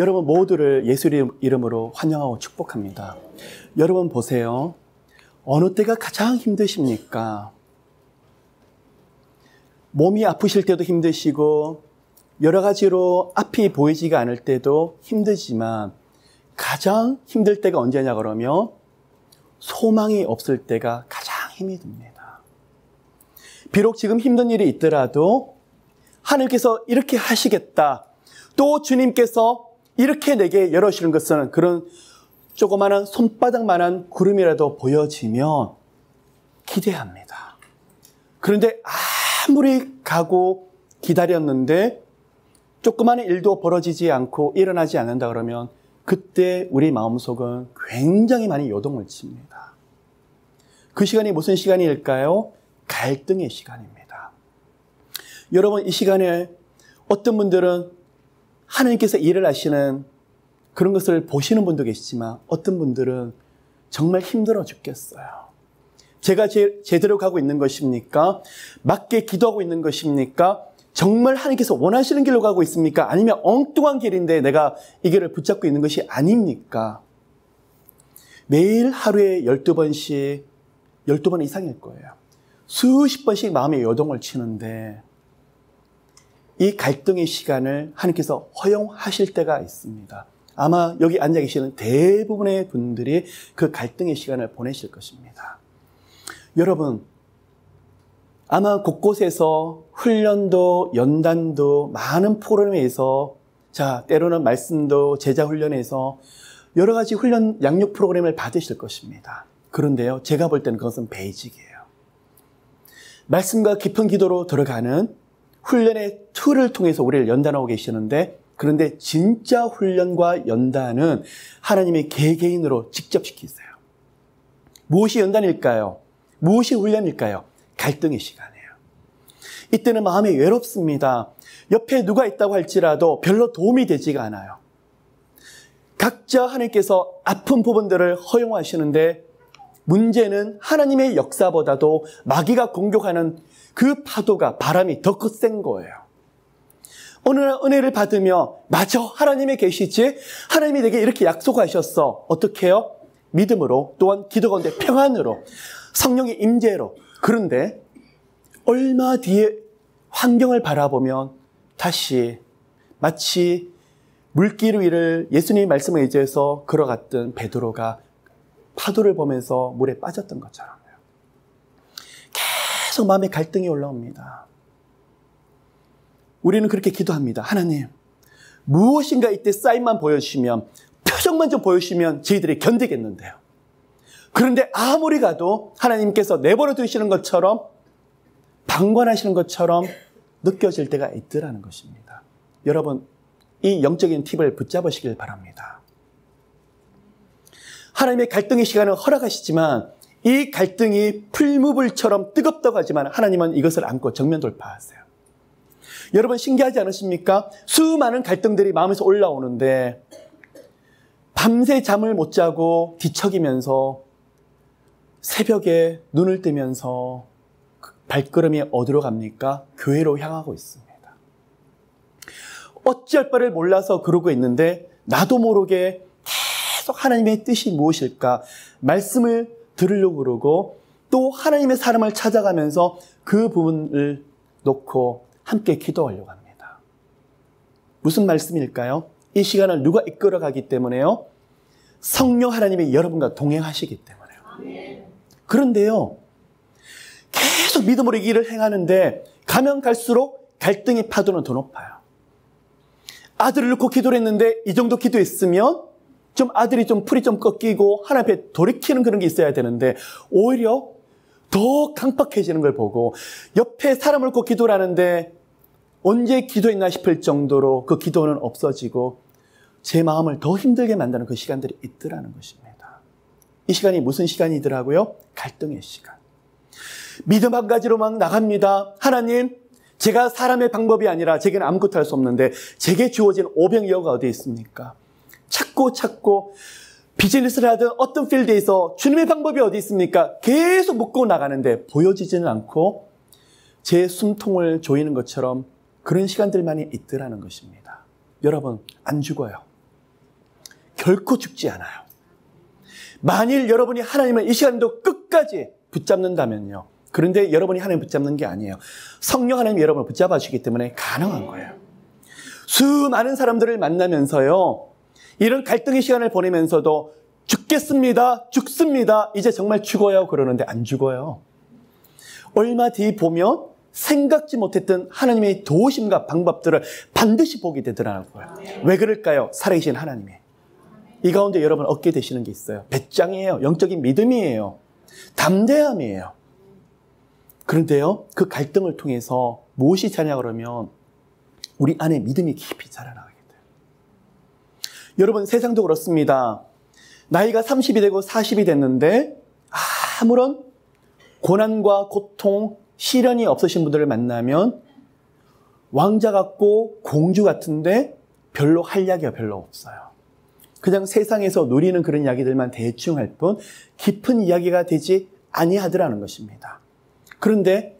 여러분 모두를 예수 이름으로 환영하고 축복합니다. 여러분 보세요. 어느 때가 가장 힘드십니까? 몸이 아프실 때도 힘드시고 여러 가지로 앞이 보이지가 않을 때도 힘들지만 가장 힘들 때가 언제냐 그러면 소망이 없을 때가 가장 힘이 듭니다. 비록 지금 힘든 일이 있더라도 하나님께서 이렇게 하시겠다. 또 주님께서 이렇게 내게 열어주시는 것은 그런 조그마한 손바닥만한 구름이라도 보여지면 기대합니다. 그런데 아무리 가고 기다렸는데 조그마한 일도 벌어지지 않고 일어나지 않는다 그러면 그때 우리 마음속은 굉장히 많이 요동을 칩니다. 그 시간이 무슨 시간일까요? 갈등의 시간입니다. 여러분 이 시간에 어떤 분들은 하나님께서 일을 하시는 그런 것을 보시는 분도 계시지만 어떤 분들은 정말 힘들어 죽겠어요. 제가 제대로 가고 있는 것입니까? 맞게 기도하고 있는 것입니까? 정말 하나님께서 원하시는 길로 가고 있습니까? 아니면 엉뚱한 길인데 내가 이 길을 붙잡고 있는 것이 아닙니까? 매일 하루에 12번씩, 12번 이상일 거예요. 수십 번씩 마음의 요동을 치는데 이 갈등의 시간을 하나님께서 허용하실 때가 있습니다. 아마 여기 앉아 계시는 대부분의 분들이 그 갈등의 시간을 보내실 것입니다. 여러분, 아마 곳곳에서 훈련도 연단도 많은 프로그램에서 때로는 말씀도 제자 훈련에서 여러 가지 훈련 양육 프로그램을 받으실 것입니다. 그런데요, 제가 볼 때는 그것은 베이직이에요. 말씀과 깊은 기도로 들어가는 훈련의 툴을 통해서 우리를 연단하고 계시는데 그런데 진짜 훈련과 연단은 하나님의 개개인으로 직접 시키세요. 무엇이 연단일까요? 무엇이 훈련일까요? 갈등의 시간이에요. 이때는 마음이 외롭습니다. 옆에 누가 있다고 할지라도 별로 도움이 되지가 않아요. 각자 하나님께서 아픈 부분들을 허용하시는데 문제는 하나님의 역사보다도 마귀가 공격하는 그 파도가 바람이 더 센 거예요. 어느 날 은혜를 받으며 맞아 하나님이 계시지? 하나님이 내게 이렇게 약속하셨어. 어떻게 해요? 믿음으로 또한 기도 가운데 평안으로 성령의 임재로. 그런데 얼마 뒤에 환경을 바라보면 다시 마치 물길 위를 예수님의 말씀을 의지해서 걸어갔던 베드로가 파도를 보면서 물에 빠졌던 것처럼요. 계속 마음에 갈등이 올라옵니다. 우리는 그렇게 기도합니다. 하나님, 무엇인가 이때 사인만 보여주시면, 표정만 좀 보여주시면 저희들이 견디겠는데요. 그런데 아무리 가도 하나님께서 내버려 두시는 것처럼 방관하시는 것처럼 느껴질 때가 있더라는 것입니다. 여러분, 이 영적인 팁을 붙잡으시길 바랍니다. 하나님의 갈등의 시간을 허락하시지만 이 갈등이 풀무불처럼 뜨겁다고 하지만 하나님은 이것을 안고 정면 돌파하세요. 여러분 신기하지 않으십니까? 수많은 갈등들이 마음에서 올라오는데 밤새 잠을 못 자고 뒤척이면서 새벽에 눈을 뜨면서 발걸음이 어디로 갑니까? 교회로 향하고 있습니다. 어찌할 바를 몰라서 그러고 있는데 나도 모르게 계속 하나님의 뜻이 무엇일까? 말씀을 들으려고 그러고 또 하나님의 사람을 찾아가면서 그 부분을 놓고 함께 기도하려고 합니다. 무슨 말씀일까요? 이 시간을 누가 이끌어가기 때문에요? 성령 하나님이 여러분과 동행하시기 때문에요. 그런데요, 계속 믿음으로 이 길을 행하는데 가면 갈수록 갈등의 파도는 더 높아요. 아들을 놓고 기도를 했는데 이 정도 기도했으면 좀 아들이 좀 풀이 좀 꺾이고 하나님 앞에 돌이키는 그런 게 있어야 되는데 오히려 더 강팍해지는 걸 보고 옆에 사람을 놓고 기도를 하는데 언제 기도했나 싶을 정도로 그 기도는 없어지고 제 마음을 더 힘들게 만드는 그 시간들이 있더라는 것입니다. 이 시간이 무슨 시간이더라고요? 갈등의 시간. 믿음 한 가지로 막 나갑니다. 하나님, 제가 사람의 방법이 아니라 제게는 아무것도 할 수 없는데 제게 주어진 오병이어가 어디에 있습니까? 찾고 비즈니스를 하든 어떤 필드에서 주님의 방법이 어디 있습니까? 계속 묻고 나가는데 보여지지는 않고 제 숨통을 조이는 것처럼 그런 시간들만이 있더라는 것입니다. 여러분, 안 죽어요. 결코 죽지 않아요. 만일 여러분이 하나님을 이 시간도 끝까지 붙잡는다면요. 그런데 여러분이 하나님을 붙잡는 게 아니에요. 성령 하나님이 여러분을 붙잡아 주기 때문에 가능한 거예요. 수많은 사람들을 만나면서요. 이런 갈등의 시간을 보내면서도 죽겠습니다. 죽습니다. 이제 정말 죽어요. 그러는데 안 죽어요. 얼마 뒤 보면 생각지 못했던 하나님의 도우심과 방법들을 반드시 보게 되더라고요. 왜 그럴까요? 살아계신 하나님이. 이 가운데 여러분 얻게 되시는 게 있어요. 배짱이에요. 영적인 믿음이에요. 담대함이에요. 그런데요, 그 갈등을 통해서 무엇이 자냐 그러면 우리 안에 믿음이 깊이 자라나게 돼요. 여러분, 세상도 그렇습니다. 나이가 30이 되고 40이 됐는데 아무런 고난과 고통, 시련이 없으신 분들을 만나면 왕자 같고 공주 같은데 별로 활약이 별로 없어요. 그냥 세상에서 누리는 그런 이야기들만 대충 할 뿐 깊은 이야기가 되지 아니하더라는 것입니다. 그런데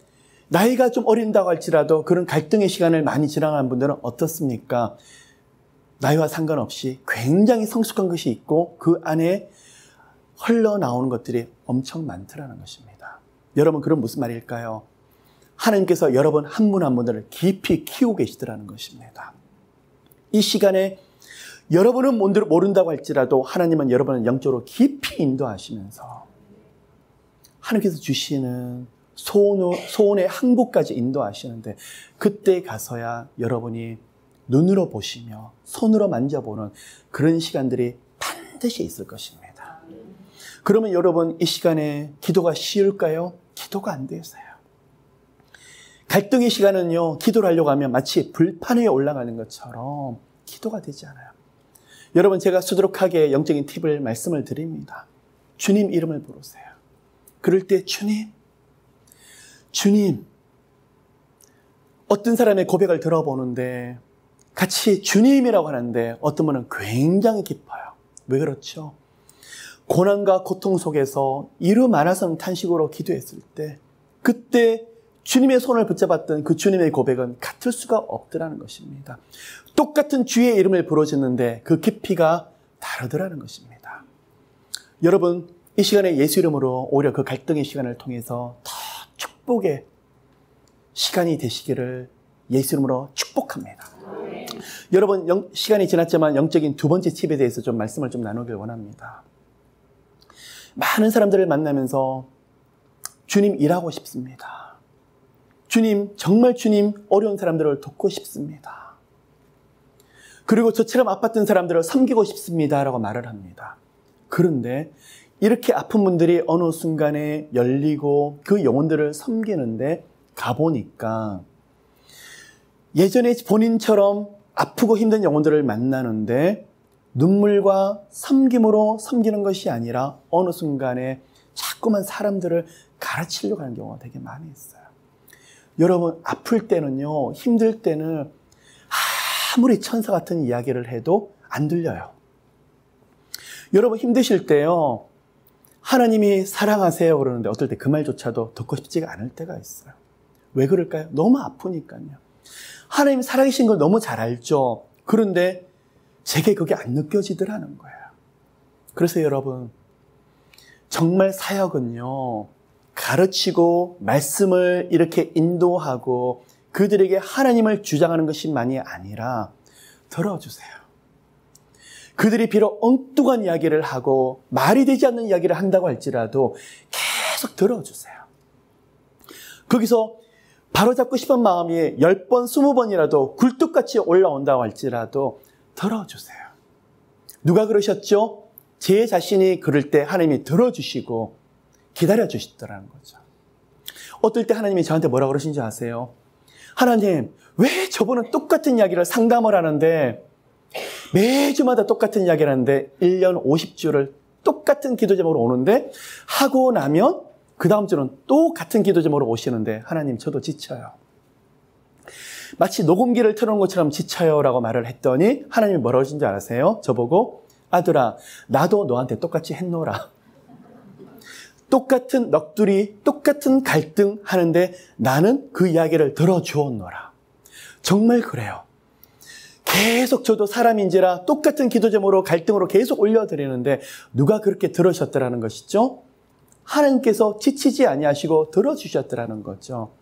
나이가 좀 어린다고 할지라도 그런 갈등의 시간을 많이 지나간 분들은 어떻습니까? 나이와 상관없이 굉장히 성숙한 것이 있고 그 안에 흘러나오는 것들이 엄청 많더라는 것입니다. 여러분, 그건 무슨 말일까요? 하나님께서 여러분 한 분 한 분들을 깊이 키우고 계시더라는 것입니다. 이 시간에 여러분은 모른다고 할지라도 하나님은 여러분을 영적으로 깊이 인도하시면서 하나님께서 주시는 소원의 항구까지 인도하시는데 그때 가서야 여러분이 눈으로 보시며 손으로 만져보는 그런 시간들이 반드시 있을 것입니다. 그러면 여러분 이 시간에 기도가 쉬울까요? 기도가 안 되세요. 갈등의 시간은요, 기도를 하려고 하면 마치 불판 위에 올라가는 것처럼 기도가 되지 않아요. 여러분, 제가 수두룩하게 영적인 팁을 말씀을 드립니다. 주님 이름을 부르세요. 그럴 때 주님, 어떤 사람의 고백을 들어보는데 같이 주님이라고 하는데 어떤 분은 굉장히 기뻐요. 왜 그렇죠? 고난과 고통 속에서 이루 말하선 탄식으로 기도했을 때 그때 주님의 손을 붙잡았던 그 주님의 고백은 같을 수가 없더라는 것입니다. 똑같은 주의 이름을 부르짖는데 그 깊이가 다르더라는 것입니다. 여러분, 이 시간에 예수 이름으로 오히려 그 갈등의 시간을 통해서 더 축복의 시간이 되시기를 예수 이름으로 축복합니다. 여러분, 시간이 지났지만 영적인 두 번째 팁에 대해서 좀 말씀을 좀 나누길 원합니다. 많은 사람들을 만나면서 주님 일하고 싶습니다. 주님, 정말 주님 어려운 사람들을 돕고 싶습니다. 그리고 저처럼 아팠던 사람들을 섬기고 싶습니다 라고 말을 합니다. 그런데 이렇게 아픈 분들이 어느 순간에 열리고 그 영혼들을 섬기는데 가보니까 예전에 본인처럼 아프고 힘든 영혼들을 만나는데 눈물과 섬김으로 섬기는 것이 아니라 어느 순간에 자꾸만 사람들을 가르치려고 하는 경우가 되게 많이 있어요. 여러분, 아플 때는요, 힘들 때는 아무리 천사 같은 이야기를 해도 안 들려요. 여러분, 힘드실 때요, 하나님이 사랑하세요 그러는데 어떨 때 그 말조차도 듣고 싶지가 않을 때가 있어요. 왜 그럴까요? 너무 아프니까요. 하나님 살아계신 걸 너무 잘 알죠. 그런데 제게 그게 안 느껴지더라는 거예요. 그래서 여러분, 정말 사역은요, 가르치고 말씀을 이렇게 인도하고 그들에게 하나님을 주장하는 것만이 아니라 들어주세요. 그들이 비록 엉뚱한 이야기를 하고 말이 되지 않는 이야기를 한다고 할지라도 계속 들어주세요. 거기서 바로잡고 싶은 마음이 10번, 20번이라도 굴뚝같이 올라온다고 할지라도 들어주세요. 누가 그러셨죠? 제 자신이 그럴 때 하나님이 들어주시고 기다려주시더라는 거죠. 어떨 때 하나님이 저한테 뭐라 그러신지 아세요? 하나님, 왜 저분은 똑같은 이야기를 상담을 하는데 매주마다 똑같은 이야기를 하는데 1년 50주를 똑같은 기도 제목으로 오는데 하고 나면 그 다음 주는 또 같은 기도 제목으로 오시는데 하나님, 저도 지쳐요. 마치 녹음기를 틀어놓은 것처럼 지쳐요라고 말을 했더니 하나님이 뭐라고 하신지 아세요? 저보고, 아들아, 나도 너한테 똑같이 했노라. 똑같은 넋두리, 똑같은 갈등 하는데 나는 그 이야기를 들어주었노라. 정말 그래요. 계속 저도 사람인지라 똑같은 기도 제목으로 갈등으로 계속 올려드리는데 누가 그렇게 들으셨더라는 것이죠? 하나님께서 지치지 아니하시고 들어주셨더라는 거죠.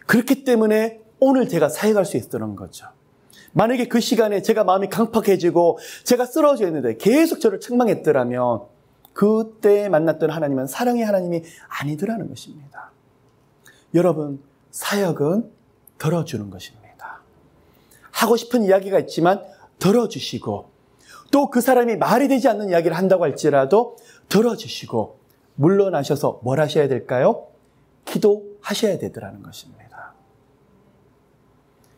그렇기 때문에 오늘 제가 사역할 수 있었던 거죠. 만약에 그 시간에 제가 마음이 강팍해지고 제가 쓰러져 있는데 계속 저를 책망했더라면 그때 만났던 하나님은 사랑의 하나님이 아니더라는 것입니다. 여러분, 사역은 들어주는 것입니다. 하고 싶은 이야기가 있지만 들어주시고 또 그 사람이 말이 되지 않는 이야기를 한다고 할지라도 들어주시고 물러나셔서 뭘 하셔야 될까요? 기도하셔야 되더라는 것입니다.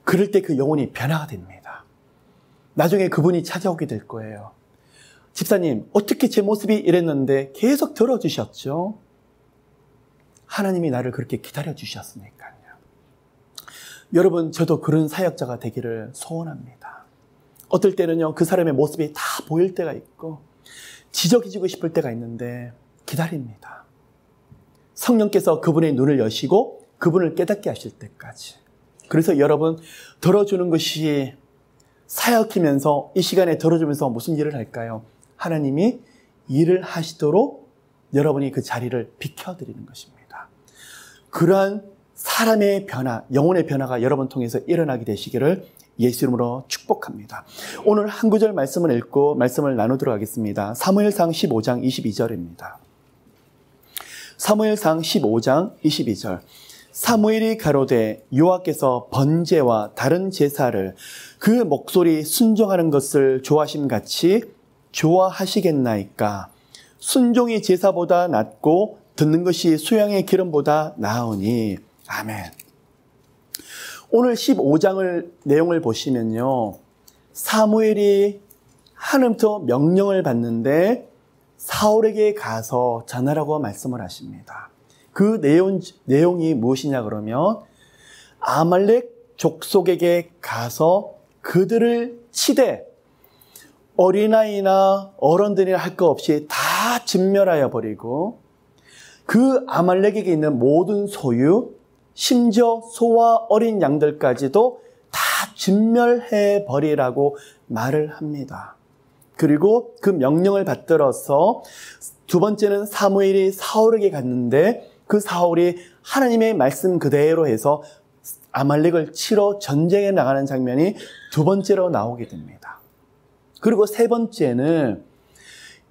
그럴 때 그 영혼이 변화가 됩니다. 나중에 그분이 찾아오게 될 거예요. 집사님, 어떻게 제 모습이 이랬는데 계속 들어주셨죠? 하나님이 나를 그렇게 기다려주셨으니까요. 여러분, 저도 그런 사역자가 되기를 소원합니다. 어떨 때는요, 그 사람의 모습이 다 보일 때가 있고 지적해주고 싶을 때가 있는데 기다립니다. 성령께서 그분의 눈을 여시고 그분을 깨닫게 하실 때까지. 그래서 여러분, 들어주는 것이 사역하면서 이 시간에 들어주면서 무슨 일을 할까요? 하나님이 일을 하시도록 여러분이 그 자리를 비켜드리는 것입니다. 그러한 사람의 변화, 영혼의 변화가 여러분 통해서 일어나게 되시기를 예수 이름으로 축복합니다. 오늘 한 구절 말씀을 읽고 말씀을 나누도록 하겠습니다. 사무엘상 15장 22절입니다. 사무엘상 15장 22절. 사무엘이 가로되 여호와께서 번제와 다른 제사를 그 목소리 순종하는 것을 좋아하심같이 좋아하시겠나이까. 순종이 제사보다 낫고 듣는 것이 수양의 기름보다 나으니. 아멘. 오늘 15장을 내용을 보시면요, 사무엘이 하나님부터 명령을 받는데 사울에게 가서 전하라고 말씀을 하십니다. 그 내용이 무엇이냐 그러면 아말렉 족속에게 가서 그들을 치되 어린아이나 어른들이나 할 것 없이 다 진멸하여 버리고 그 아말렉에게 있는 모든 소유, 심지어 소와 어린 양들까지도 다 진멸해 버리라고 말을 합니다. 그리고 그 명령을 받들어서 두 번째는 사무엘이 사울에게 갔는데 그 사울이 하나님의 말씀 그대로 해서 아말렉을 치러 전쟁에 나가는 장면이 두 번째로 나오게 됩니다. 그리고 세 번째는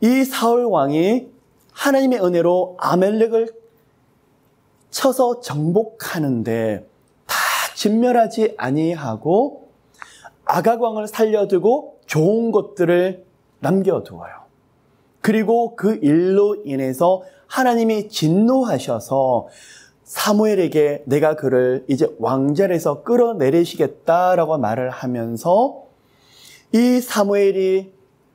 이 사울 왕이 하나님의 은혜로 아말렉을 쳐서 정복하는데 다 진멸하지 아니하고 아각 왕을 살려두고 좋은 것들을 남겨두어요. 그리고 그 일로 인해서 하나님이 진노하셔서 사무엘에게 내가 그를 이제 왕자리에서 끌어내리시겠다라고 말을 하면서 이 사무엘이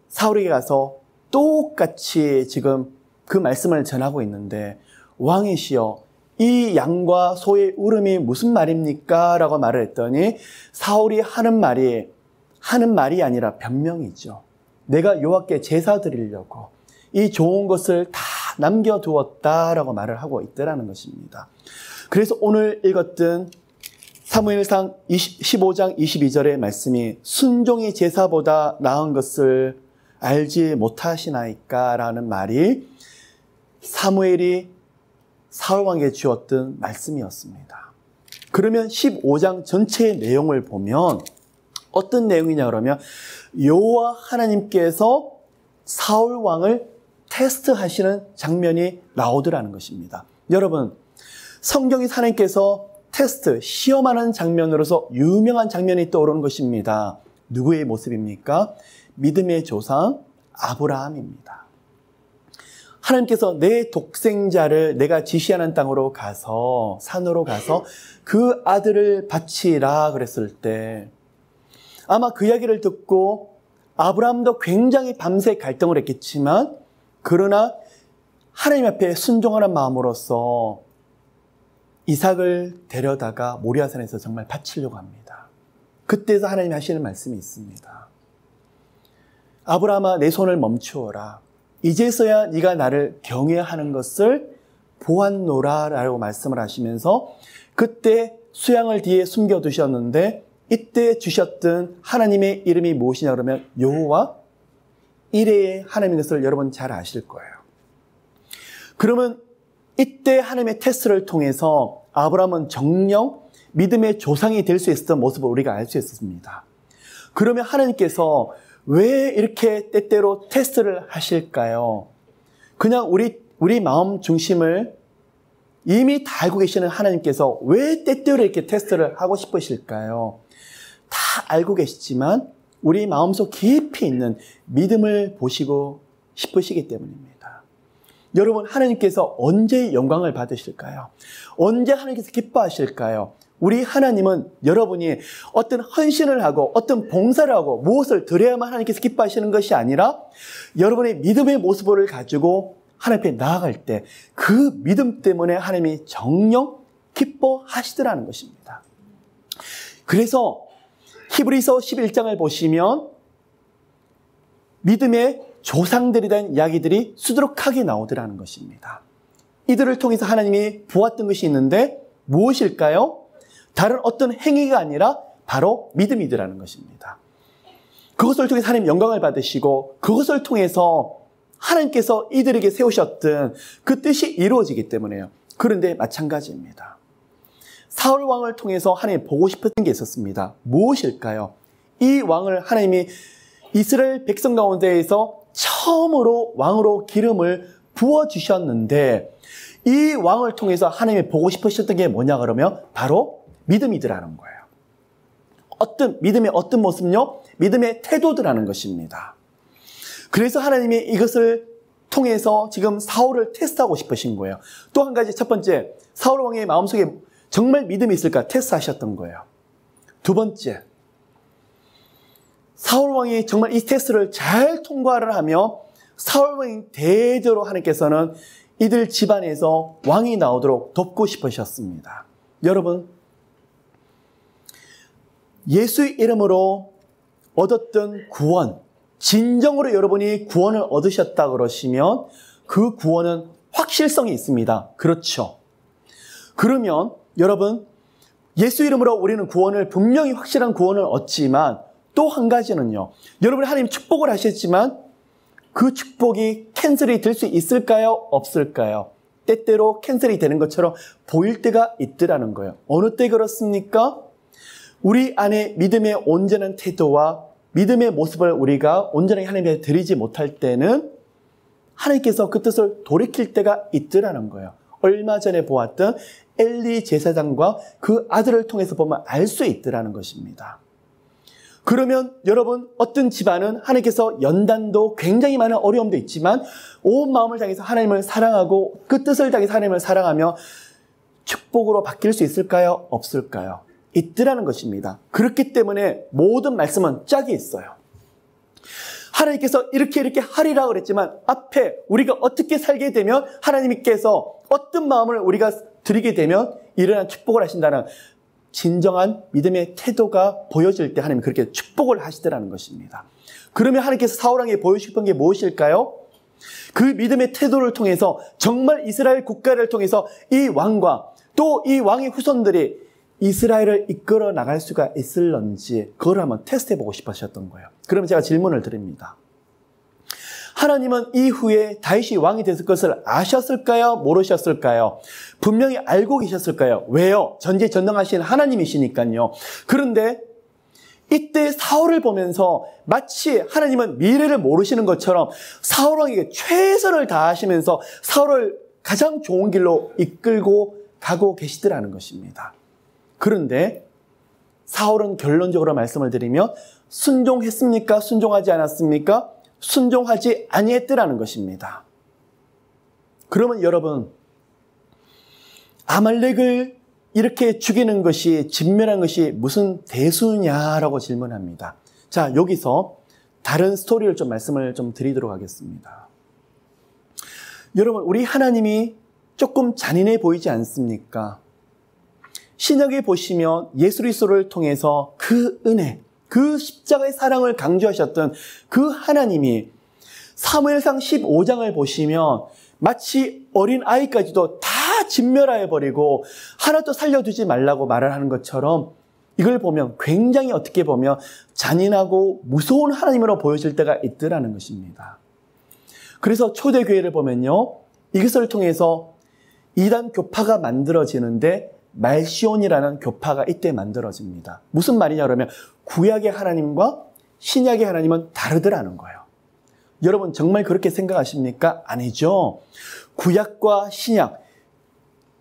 사울에게 가서 똑같이 지금 그 말씀을 전하고 있는데 왕이시여 이 양과 소의 울음이 무슨 말입니까? 라고 말을 했더니 사울이 하는 말이 아니라 변명이죠. 내가 여호와께 제사 드리려고 이 좋은 것을 다 남겨두었다라고 말을 하고 있더라는 것입니다. 그래서 오늘 읽었던 사무엘상 15장 22절의 말씀이 순종이 제사보다 나은 것을 알지 못하시나이까? 라는 말이 사무엘이 사울왕에게 주었던 말씀이었습니다. 그러면 15장 전체의 내용을 보면 어떤 내용이냐 그러면 여호와 하나님께서 사울왕을 테스트하시는 장면이 나오더라는 것입니다. 여러분, 성경이 하나님께서 테스트, 시험하는 장면으로서 유명한 장면이 떠오르는 것입니다. 누구의 모습입니까? 믿음의 조상 아브라함입니다. 하나님께서 내 독생자를 내가 지시하는 땅으로 가서 산으로 가서 그 아들을 바치라 그랬을 때 아마 그 이야기를 듣고 아브라함도 굉장히 밤새 갈등을 했겠지만 그러나 하나님 앞에 순종하는 마음으로서 이삭을 데려다가 모리아산에서 정말 바치려고 합니다. 그때서 하나님이 하시는 말씀이 있습니다. 아브라함아 내 손을 멈추어라. 이제서야 네가 나를 경외하는 것을 보았노라 라고 말씀을 하시면서 그때 수양을 뒤에 숨겨두셨는데 이때 주셨던 하나님의 이름이 무엇이냐 그러면 여호와 이레의 하나님인 것을 여러분 잘 아실 거예요. 그러면 이때 하나님의 테스트를 통해서 아브라함은 정령 믿음의 조상이 될 수 있었던 모습을 우리가 알 수 있었습니다. 그러면 하나님께서 왜 이렇게 때때로 테스트를 하실까요? 그냥 우리 마음 중심을 이미 다 알고 계시는 하나님께서 왜 때때로 이렇게 테스트를 하고 싶으실까요? 다 알고 계시지만 우리 마음속 깊이 있는 믿음을 보시고 싶으시기 때문입니다. 여러분, 하나님께서 언제 영광을 받으실까요? 언제 하나님께서 기뻐하실까요? 우리 하나님은 여러분이 어떤 헌신을 하고 어떤 봉사를 하고 무엇을 드려야만 하나님께서 기뻐하시는 것이 아니라 여러분의 믿음의 모습을 가지고 하나님 앞에 나아갈 때 그 믿음 때문에 하나님이 정녕 기뻐하시더라는 것입니다. 그래서 히브리서 11장을 보시면 믿음의 조상들에 대한 이야기들이 수두룩하게 나오더라는 것입니다. 이들을 통해서 하나님이 보았던 것이 있는데 무엇일까요? 다른 어떤 행위가 아니라 바로 믿음이더라는 것입니다. 그것을 통해서 하나님 영광을 받으시고 그것을 통해서 하나님께서 이들에게 세우셨던 그 뜻이 이루어지기 때문에요. 그런데 마찬가지입니다. 사울 왕을 통해서 하나님이 보고 싶었던 게 있었습니다. 무엇일까요? 이 왕을 하나님이 이스라엘 백성 가운데에서 처음으로 왕으로 기름을 부어주셨는데 이 왕을 통해서 하나님이 보고 싶으셨던 게 뭐냐 그러면 바로 믿음이더라는 거예요. 믿음의 어떤 모습요? 믿음의 태도더라는 것입니다. 그래서 하나님이 이것을 통해서 지금 사울을 테스트하고 싶으신 거예요. 또 한 가지, 첫 번째, 사울 왕의 마음속에 정말 믿음이 있을까 테스트하셨던 거예요. 두 번째, 사울 왕이 정말 이 테스트를 잘 통과를 하며 사울 왕이 대대로 하나님께서는 이들 집안에서 왕이 나오도록 돕고 싶으셨습니다. 여러분, 예수의 이름으로 얻었던 구원, 진정으로 여러분이 구원을 얻으셨다 그러시면 그 구원은 확실성이 있습니다. 그렇죠. 그러면 여러분, 예수 이름으로 우리는 구원을 분명히 확실한 구원을 얻지만 또 한 가지는요. 여러분이 하나님 축복을 하셨지만 그 축복이 캔슬이 될 수 있을까요? 없을까요? 때때로 캔슬이 되는 것처럼 보일 때가 있더라는 거예요. 어느 때 그렇습니까? 우리 안에 믿음의 온전한 태도와 믿음의 모습을 우리가 온전하게 하나님께 드리지 못할 때는 하나님께서 그 뜻을 돌이킬 때가 있더라는 거예요. 얼마 전에 보았던 엘리 제사장과 그 아들을 통해서 보면 알 수 있더라는 것입니다. 그러면 여러분, 어떤 집안은 하나님께서 연단도 굉장히 많은 어려움도 있지만 온 마음을 다해서 하나님을 사랑하고 그 뜻을 다해서 하나님을 사랑하며 축복으로 바뀔 수 있을까요? 없을까요? 있더라는 것입니다. 그렇기 때문에 모든 말씀은 짝이 있어요. 하나님께서 이렇게 하리라 그랬지만 앞에 우리가 어떻게 살게 되면 하나님께서 어떤 마음을 우리가 드리게 되면 일어난 축복을 하신다는 진정한 믿음의 태도가 보여질 때 하나님이 그렇게 축복을 하시더라는 것입니다. 그러면 하나님께서 사울 왕에게 보여주신 게 무엇일까요? 그 믿음의 태도를 통해서 정말 이스라엘 국가를 통해서 이 왕과 또 이 왕의 후손들이 이스라엘을 이끌어 나갈 수가 있을런지 그걸 한번 테스트해보고 싶으셨던 거예요. 그러면 제가 질문을 드립니다. 하나님은 이후에 다윗이 왕이 됐을 것을 아셨을까요? 모르셨을까요? 분명히 알고 계셨을까요? 왜요? 전지전능하신 하나님이시니까요. 그런데 이때 사울을 보면서 마치 하나님은 미래를 모르시는 것처럼 사울 왕에게 최선을 다하시면서 사울을 가장 좋은 길로 이끌고 가고 계시더라는 것입니다. 그런데 사울은 결론적으로 말씀을 드리면 순종했습니까? 순종하지 않았습니까? 순종하지 아니했더라는 것입니다. 그러면 여러분, 아말렉을 이렇게 죽이는 것이, 진멸한 것이 무슨 대수냐라고 질문합니다. 자, 여기서 다른 스토리를 좀 말씀을 좀 드리도록 하겠습니다. 여러분, 우리 하나님이 조금 잔인해 보이지 않습니까? 신약에 보시면 예수 그리스도를 통해서 그 은혜, 그 십자가의 사랑을 강조하셨던 그 하나님이 사무엘상 15장을 보시면 마치 어린 아이까지도 다 진멸하여 버리고 하나도 살려두지 말라고 말을 하는 것처럼 이걸 보면 굉장히 어떻게 보면 잔인하고 무서운 하나님으로 보여질 때가 있더라는 것입니다. 그래서 초대교회를 보면요, 이것을 통해서 이단 교파가 만들어지는데 말시온이라는 교파가 이때 만들어집니다. 무슨 말이냐 그러면 구약의 하나님과 신약의 하나님은 다르더라는 거예요. 여러분 정말 그렇게 생각하십니까? 아니죠. 구약과 신약,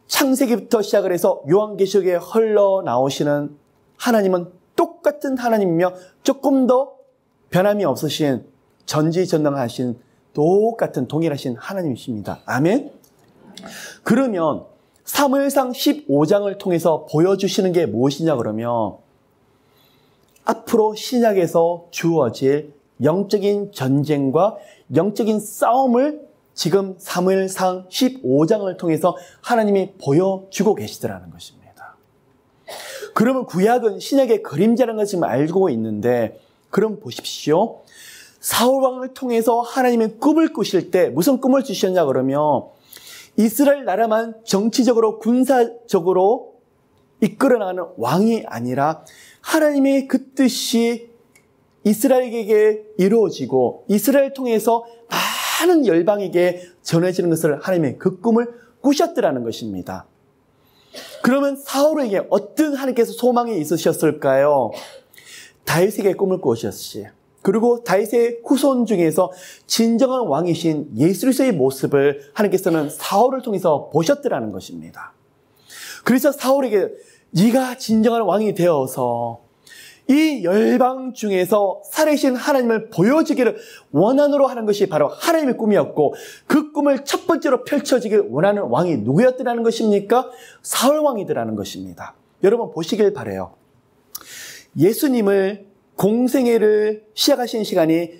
창세기부터 시작을 해서 요한계시록에 흘러나오시는 하나님은 똑같은 하나님이며 조금 더 변함이 없으신 전지전능하신 똑같은 동일하신 하나님이십니다. 아멘? 그러면 사무엘상 15장을 통해서 보여주시는 게 무엇이냐 그러면 앞으로 신약에서 주어질 영적인 전쟁과 영적인 싸움을 지금 사무엘상 15장을 통해서 하나님이 보여주고 계시더라는 것입니다. 그러면 구약은 신약의 그림자라는 것을 지금 알고 있는데, 그럼 보십시오. 사울왕을 통해서 하나님의 꿈을 꾸실 때 무슨 꿈을 주셨냐 그러면 이스라엘 나라만 정치적으로 군사적으로 이끌어 나가는 왕이 아니라 하나님의 그 뜻이 이스라엘에게 이루어지고 이스라엘 통해서 많은 열방에게 전해지는 것을 하나님의 그 꿈을 꾸셨더라는 것입니다. 그러면 사울에게 어떤 하나님께서 소망이 있으셨을까요? 다윗에게 꿈을 꾸셨지. 그리고 다윗의 후손 중에서 진정한 왕이신 예수 그리스도의 모습을 하나님께서는 사울을 통해서 보셨더라는 것입니다. 그래서 사울에게 네가 진정한 왕이 되어서 이 열방 중에서 살아계신 하나님을 보여주기를 원한으로 하는 것이 바로 하나님의 꿈이었고, 그 꿈을 첫 번째로 펼쳐지길 원하는 왕이 누구였더라는 것입니까? 사울왕이더라는 것입니다. 여러분 보시길 바라요. 예수님을 공생애를 시작하신 시간이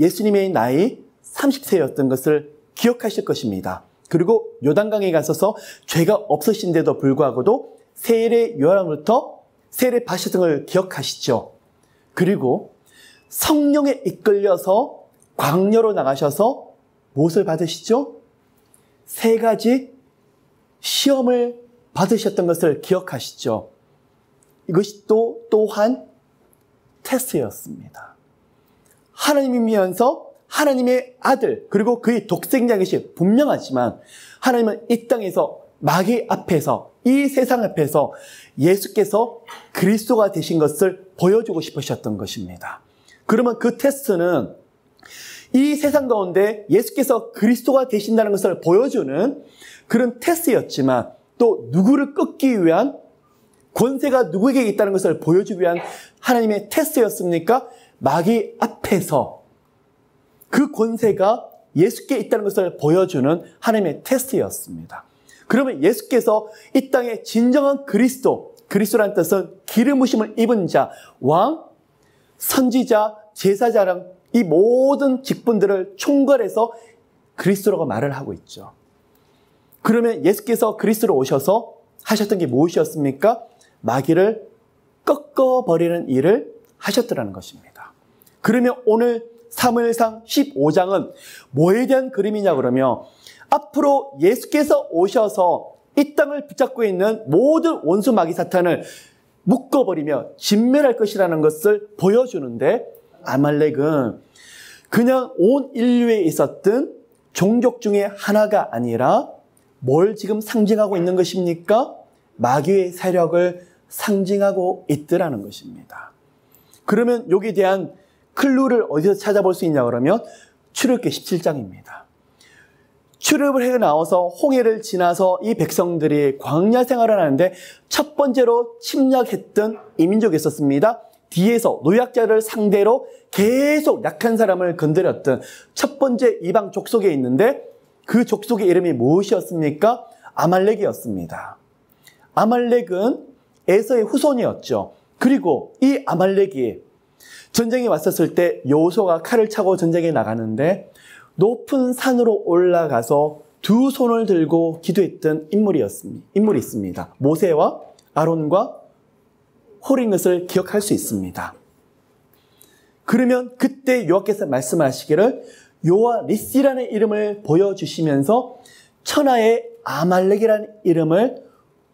예수님의 나이 30세였던 것을 기억하실 것입니다. 그리고 요단강에 가서서 죄가 없으신데도 불구하고도 세례 요한으로부터 세례 받으셨던 걸 기억하시죠? 그리고 성령에 이끌려서 광야로 나가셔서 무엇을 받으시죠? 3가지 시험을 받으셨던 것을 기억하시죠? 이것이 또한 테스트였습니다. 하나님이면서 하나님의 아들, 그리고 그의 독생자인 것이 분명하지만 하나님은 이 땅에서 마귀 앞에서, 이 세상 앞에서 예수께서 그리스도가 되신 것을 보여주고 싶으셨던 것입니다. 그러면 그 테스트는 이 세상 가운데 예수께서 그리스도가 되신다는 것을 보여주는 그런 테스트였지만, 또 누구를 끊기 위한 권세가 누구에게 있다는 것을 보여주기 위한 하나님의 테스트였습니까? 마귀 앞에서 그 권세가 예수께 있다는 것을 보여주는 하나님의 테스트였습니다. 그러면 예수께서 이 땅에 진정한 그리스도라는 뜻은 기름 부으심을 입은 자, 왕, 선지자, 제사자랑 이 모든 직분들을 총괄해서 그리스도라고 말을 하고 있죠. 그러면 예수께서 그리스도로 오셔서 하셨던 게 무엇이었습니까? 마귀를 꺾어버리는 일을 하셨더라는 것입니다. 그러면 오늘 사무엘상 15장은 뭐에 대한 그림이냐 그러면 앞으로 예수께서 오셔서 이 땅을 붙잡고 있는 모든 원수 마귀 사탄을 묶어버리며 진멸할 것이라는 것을 보여주는데, 아말렉은 그냥 온 인류에 있었던 종족 중에 하나가 아니라 뭘 지금 상징하고 있는 것입니까? 마귀의 세력을 상징하고 있더라는 것입니다. 그러면 여기에 대한 클루를 어디서 찾아볼 수 있냐 그러면 출애굽기 17장입니다. 출애굽을 해 나와서 홍해를 지나서 이 백성들이 광야 생활을 하는데 첫 번째로 침략했던 이민족이 있었습니다. 뒤에서 노약자를 상대로 계속 약한 사람을 건드렸던 첫 번째 이방 족속에 있는데, 그 족속의 이름이 무엇이었습니까? 아말렉이었습니다. 아말렉은 에서의 후손이었죠. 그리고 이 아말렉이 전쟁에 왔었을 때 여호수아가 칼을 차고 전쟁에 나가는데 높은 산으로 올라가서 2 손을 들고 기도했던 인물이 있습니다. 모세와 아론과 홀인 것을 기억할 수 있습니다. 그러면 그때 여호와께서 말씀하시기를 요아리스라는 이름을 보여주시면서 천하의 아말렉이라는 이름을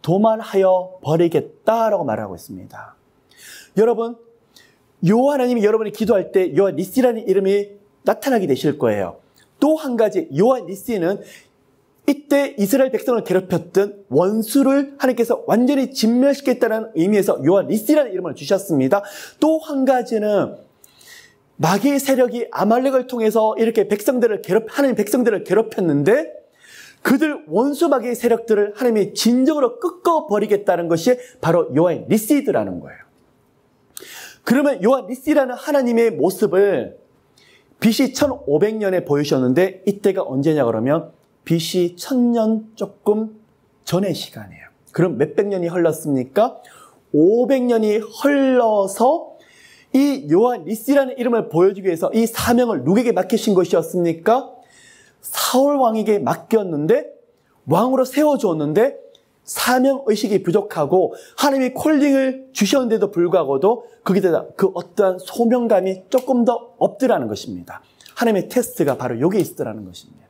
도말하여 버리겠다라고 말하고 있습니다. 여러분, 여호와 하나님이 여러분이 기도할 때 여호와 니시라는 이름이 나타나게 되실 거예요. 또 한 가지, 여호와 니시는 이때 이스라엘 백성을 괴롭혔던 원수를 하나님께서 완전히 진멸시켰다는 의미에서 여호와 니시라는 이름을 주셨습니다. 또 한 가지는 마귀의 세력이 아말렉을 통해서 이렇게 하나님 백성들을 괴롭혔는데 그들 원수 마귀의 세력들을 하나님이 진정으로 꺾어버리겠다는 것이 바로 여호와 니시드라는 거예요. 그러면 여호와 니시라는 하나님의 모습을 BC 1500년에 보여주셨는데 이때가 언제냐 그러면 BC 1000년 조금 전의 시간이에요. 그럼 몇백 년이 흘렀습니까? 500년이 흘러서 이 여호와 니시라는 이름을 보여주기 위해서 이 사명을 누구에게 맡기신 것이었습니까? 사울 왕에게 맡겼는데 왕으로 세워주었는데 사명의식이 부족하고 하나님이 콜링을 주셨는데도 불구하고도 거기다가 그 어떠한 소명감이 조금 더 없더라는 것입니다. 하나님의 테스트가 바로 여기에 있더라는 것입니다.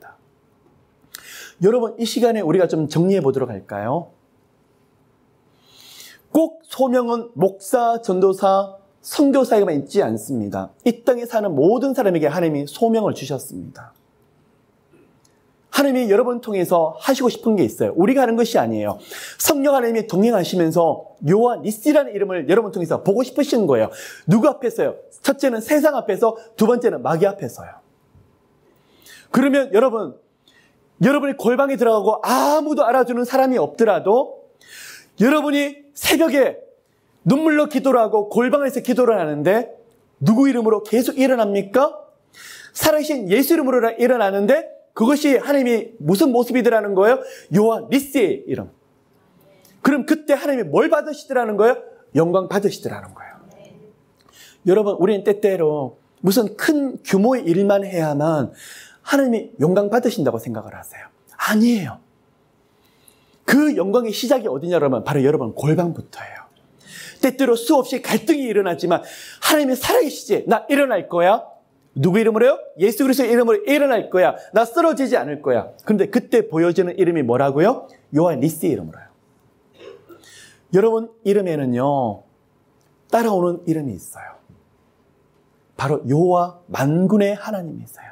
여러분, 이 시간에 우리가 좀 정리해 보도록 할까요? 꼭 소명은 목사, 전도사, 선교사에게만 있지 않습니다. 이 땅에 사는 모든 사람에게 하나님이 소명을 주셨습니다. 하나님이 여러분 통해서 하시고 싶은 게 있어요. 우리가 하는 것이 아니에요. 성령 하나님이 동행하시면서 여호와 니시라는 이름을 여러분 통해서 보고 싶으신 거예요. 누구 앞에서요? 첫째는 세상 앞에서, 두 번째는 마귀 앞에서요. 그러면 여러분이 골방에 들어가고 아무도 알아주는 사람이 없더라도 여러분이 새벽에 눈물로 기도를 하고 골방에서 기도를 하는데 누구 이름으로 계속 일어납니까? 살아계신 예수 이름으로 일어나는데 그것이 하나님이 무슨 모습이더라는 거예요? 여호와 니시의 이름. 그럼 그때 하나님이 뭘 받으시더라는 거예요? 영광 받으시더라는 거예요. 여러분, 우리는 때때로 무슨 큰 규모의 일만 해야만 하나님이 영광 받으신다고 생각을 하세요. 아니에요. 그 영광의 시작이 어디냐 그러면 바로 여러분 골방부터예요. 때때로 수없이 갈등이 일어나지만 하나님이 살아계시지, 나 일어날 거야. 누구 이름으로요? 예수 그리스도의 이름으로 일어날 거야. 나 쓰러지지 않을 거야. 그런데 그때 보여지는 이름이 뭐라고요? 여호와 니시 이름으로요. 여러분, 이름에는요 따라오는 이름이 있어요. 바로 여호와 만군의 하나님이세요.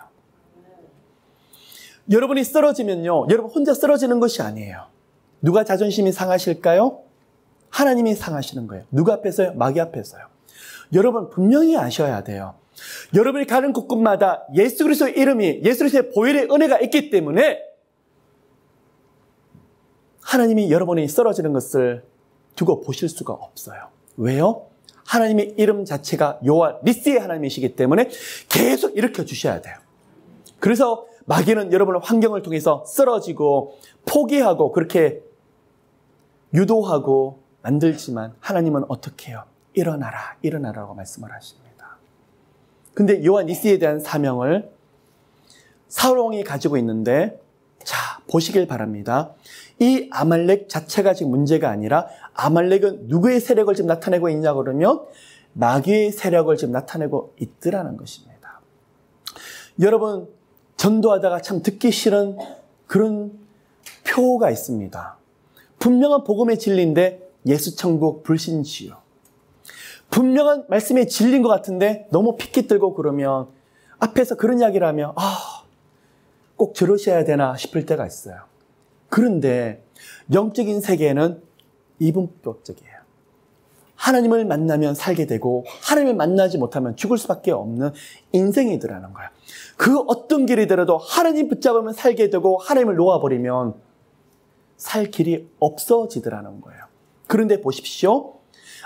여러분이 쓰러지면요, 여러분 혼자 쓰러지는 것이 아니에요. 누가 자존심이 상하실까요? 하나님이 상하시는 거예요. 누구 앞에서요? 마귀 앞에서요. 여러분 분명히 아셔야 돼요. 여러분이 가는 곳곳마다 예수 그리스도의 이름이, 예수 그리스도의 보혈의 은혜가 있기 때문에 하나님이 여러분이 쓰러지는 것을 두고 보실 수가 없어요. 왜요? 하나님의 이름 자체가 여호와 니시의 하나님이시기 때문에 계속 일으켜 주셔야 돼요. 그래서 마귀는 여러분의 환경을 통해서 쓰러지고 포기하고 그렇게 유도하고 만들지만 하나님은 어떻게 해요? 일어나라, 일어나라고 말씀을 하십니다. 근데 여호와 니시에 대한 사명을 사울 왕이 가지고 있는데, 자, 보시길 바랍니다. 이 아말렉 자체가 지금 문제가 아니라 아말렉은 누구의 세력을 지금 나타내고 있냐 그러면 마귀의 세력을 지금 나타내고 있더라는 것입니다. 여러분, 전도하다가 참 듣기 싫은 그런 표가 있습니다. 분명한 복음의 진리인데 예수 천국 불신지요. 분명한 말씀에 진리인 것 같은데 너무 핏기 들고 그러면 앞에서 그런 이야기를 하면 꼭 저러셔야 되나 싶을 때가 있어요. 그런데 영적인 세계에는 이분법적이에요. 하나님을 만나면 살게 되고 하나님을 만나지 못하면 죽을 수밖에 없는 인생이더라는 거예요. 그 어떤 길이더라도 하나님 붙잡으면 살게 되고 하나님을 놓아버리면 살 길이 없어지더라는 거예요. 그런데 보십시오.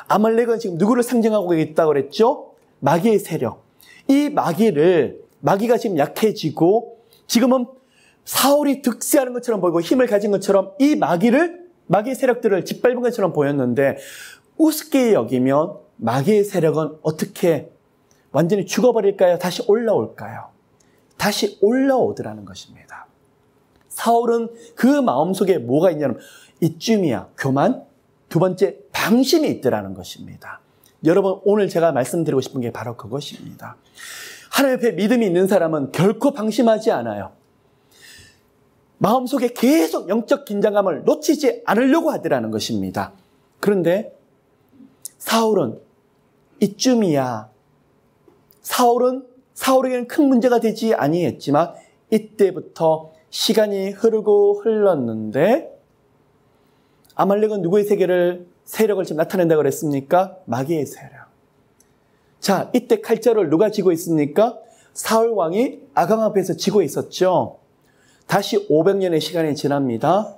아말렉은 지금 누구를 상징하고 있다고 그랬죠? 마귀의 세력. 이 마귀가 지금 약해지고 지금은 사울이 득세하는 것처럼 보이고 힘을 가진 것처럼 이 마귀의 세력들을 짓밟은 것처럼 보였는데 우습게 여기면 마귀의 세력은 어떻게 완전히 죽어버릴까요? 다시 올라올까요? 다시 올라오더라는 것입니다. 사울은 그 마음속에 뭐가 있냐면 이쯤이야, 교만. 두 번째, 방심이 있더라는 것입니다. 여러분, 오늘 제가 말씀드리고 싶은 게 바로 그것입니다. 하나님 앞에 믿음이 있는 사람은 결코 방심하지 않아요. 마음속에 계속 영적 긴장감을 놓치지 않으려고 하더라는 것입니다. 그런데 사울은 이쯤이야. 사울에게는 큰 문제가 되지 아니했지만 이때부터 시간이 흐르고 흘렀는데 아말렉은 누구의 세력을 지금 나타낸다고 그랬습니까? 마귀의 세력. 자, 이때 칼자루를 누가 쥐고 있습니까? 사울 왕이 아강 앞에서 쥐고 있었죠. 다시 500년의 시간이 지납니다.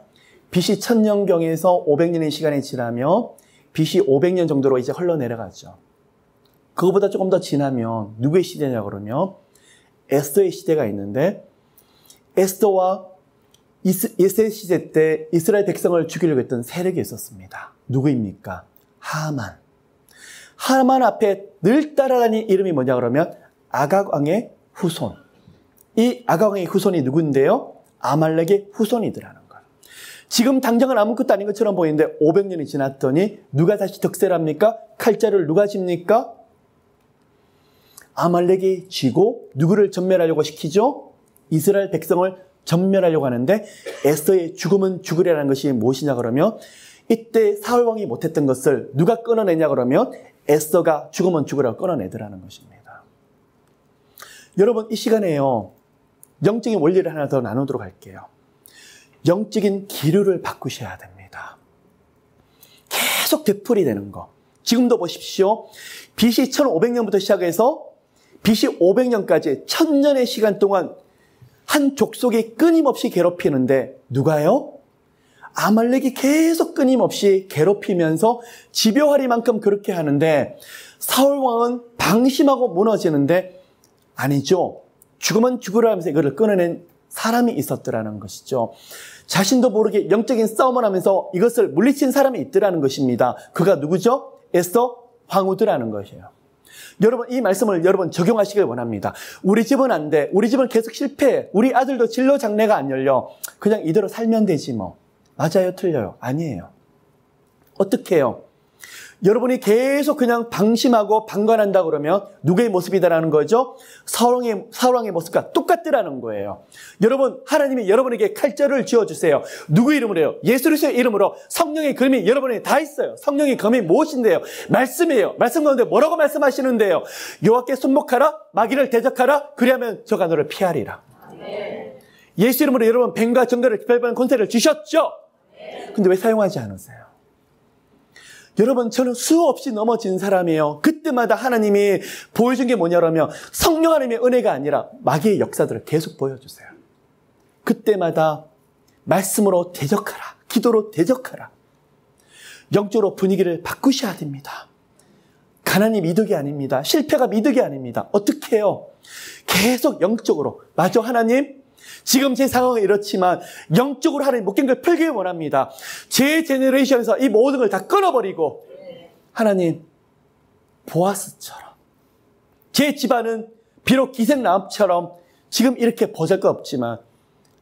BC 1000년경에서 500년의 시간이 지나면 BC 500년 정도로 이제 흘러내려가죠. 그거보다 조금 더 지나면 누구의 시대냐 그러면 에스더의 시대가 있는데 에스더와 에스더의 시대 때 이스라엘 백성을 죽이려고 했던 세력이 있었습니다. 누구입니까? 하만. 하만 앞에 늘 따라다니는 이름이 뭐냐 그러면 아각 왕의 후손. 이 아각 왕의 후손이 누구인데요? 아말렉의 후손이더라는 거예요. 지금 당장은 아무것도 아닌 것처럼 보이는데 500년이 지났더니 누가 다시 득세랍니까? 칼자루를 누가 짚니까? 아말렉이 쥐고 누구를 전멸하려고 시키죠? 이스라엘 백성을 전멸하려고 하는데 에스더의 죽음은 죽으리라는 것이 무엇이냐 그러면 이때 사울 왕이 못했던 것을 누가 끊어내냐 그러면 에스더가 죽으면 죽으라고 끊어내더라는 것입니다. 여러분 이 시간에요. 영적인 원리를 하나 더 나누도록 할게요. 영적인 기류를 바꾸셔야 됩니다. 계속 되풀이되는 거. 지금도 보십시오. BC 1500년부터 시작해서 BC 500년까지 1000년의 시간 동안 한 족속이 끊임없이 괴롭히는데 누가요? 아말렉이 계속 끊임없이 괴롭히면서 집요하리만큼 그렇게 하는데 사울 왕은 방심하고 무너지는데 아니죠. 죽으면 죽으라 하면서 이거를 끊어낸 사람이 있었더라는 것이죠. 자신도 모르게 영적인 싸움을 하면서 이것을 물리친 사람이 있더라는 것입니다. 그가 누구죠? 에스더 황후더라는 것이에요. 여러분 이 말씀을 여러분 적용하시길 원합니다. 우리 집은 안 돼. 우리 집은 계속 실패해. 우리 아들도 진로 장래가 안 열려. 그냥 이대로 살면 되지 뭐. 맞아요? 틀려요? 아니에요. 어떻게 해요? 여러분이 계속 그냥 방심하고 방관한다 그러면 누구의 모습이다라는 거죠? 사울 왕의 모습과 똑같더라는 거예요. 여러분 하나님이 여러분에게 칼자루를 쥐어주세요. 누구 이름으로 해요? 예수 그리스도의 이름으로. 성령의 검이 여러분에게 다 있어요. 성령의 검이 무엇인데요? 말씀이에요. 말씀 가운데 뭐라고 말씀하시는데요? 여호와께 순목하라 마귀를 대적하라 그리하면 저가 너를 피하리라. 예수 이름으로 여러분 뱀과 정갈을 기별하는 권세를 주셨죠? 근데 왜 사용하지 않으세요? 여러분 저는 수없이 넘어진 사람이에요. 그때마다 하나님이 보여준 게 뭐냐면 성령 하나님의 은혜가 아니라 마귀의 역사들을 계속 보여주세요. 그때마다 말씀으로 대적하라. 기도로 대적하라. 영적으로 분위기를 바꾸셔야 됩니다. 가난이 미덕이 아닙니다. 실패가 미덕이 아닙니다. 어떻게 해요? 계속 영적으로 맞아 하나님 지금 제 상황은 이렇지만 영적으로 하나님 묶인 걸 풀길 원합니다. 제 제너레이션에서 이 모든 걸 다 끊어버리고 하나님 보아스처럼 제 집안은 비록 기생나무처럼 지금 이렇게 보잘것없지만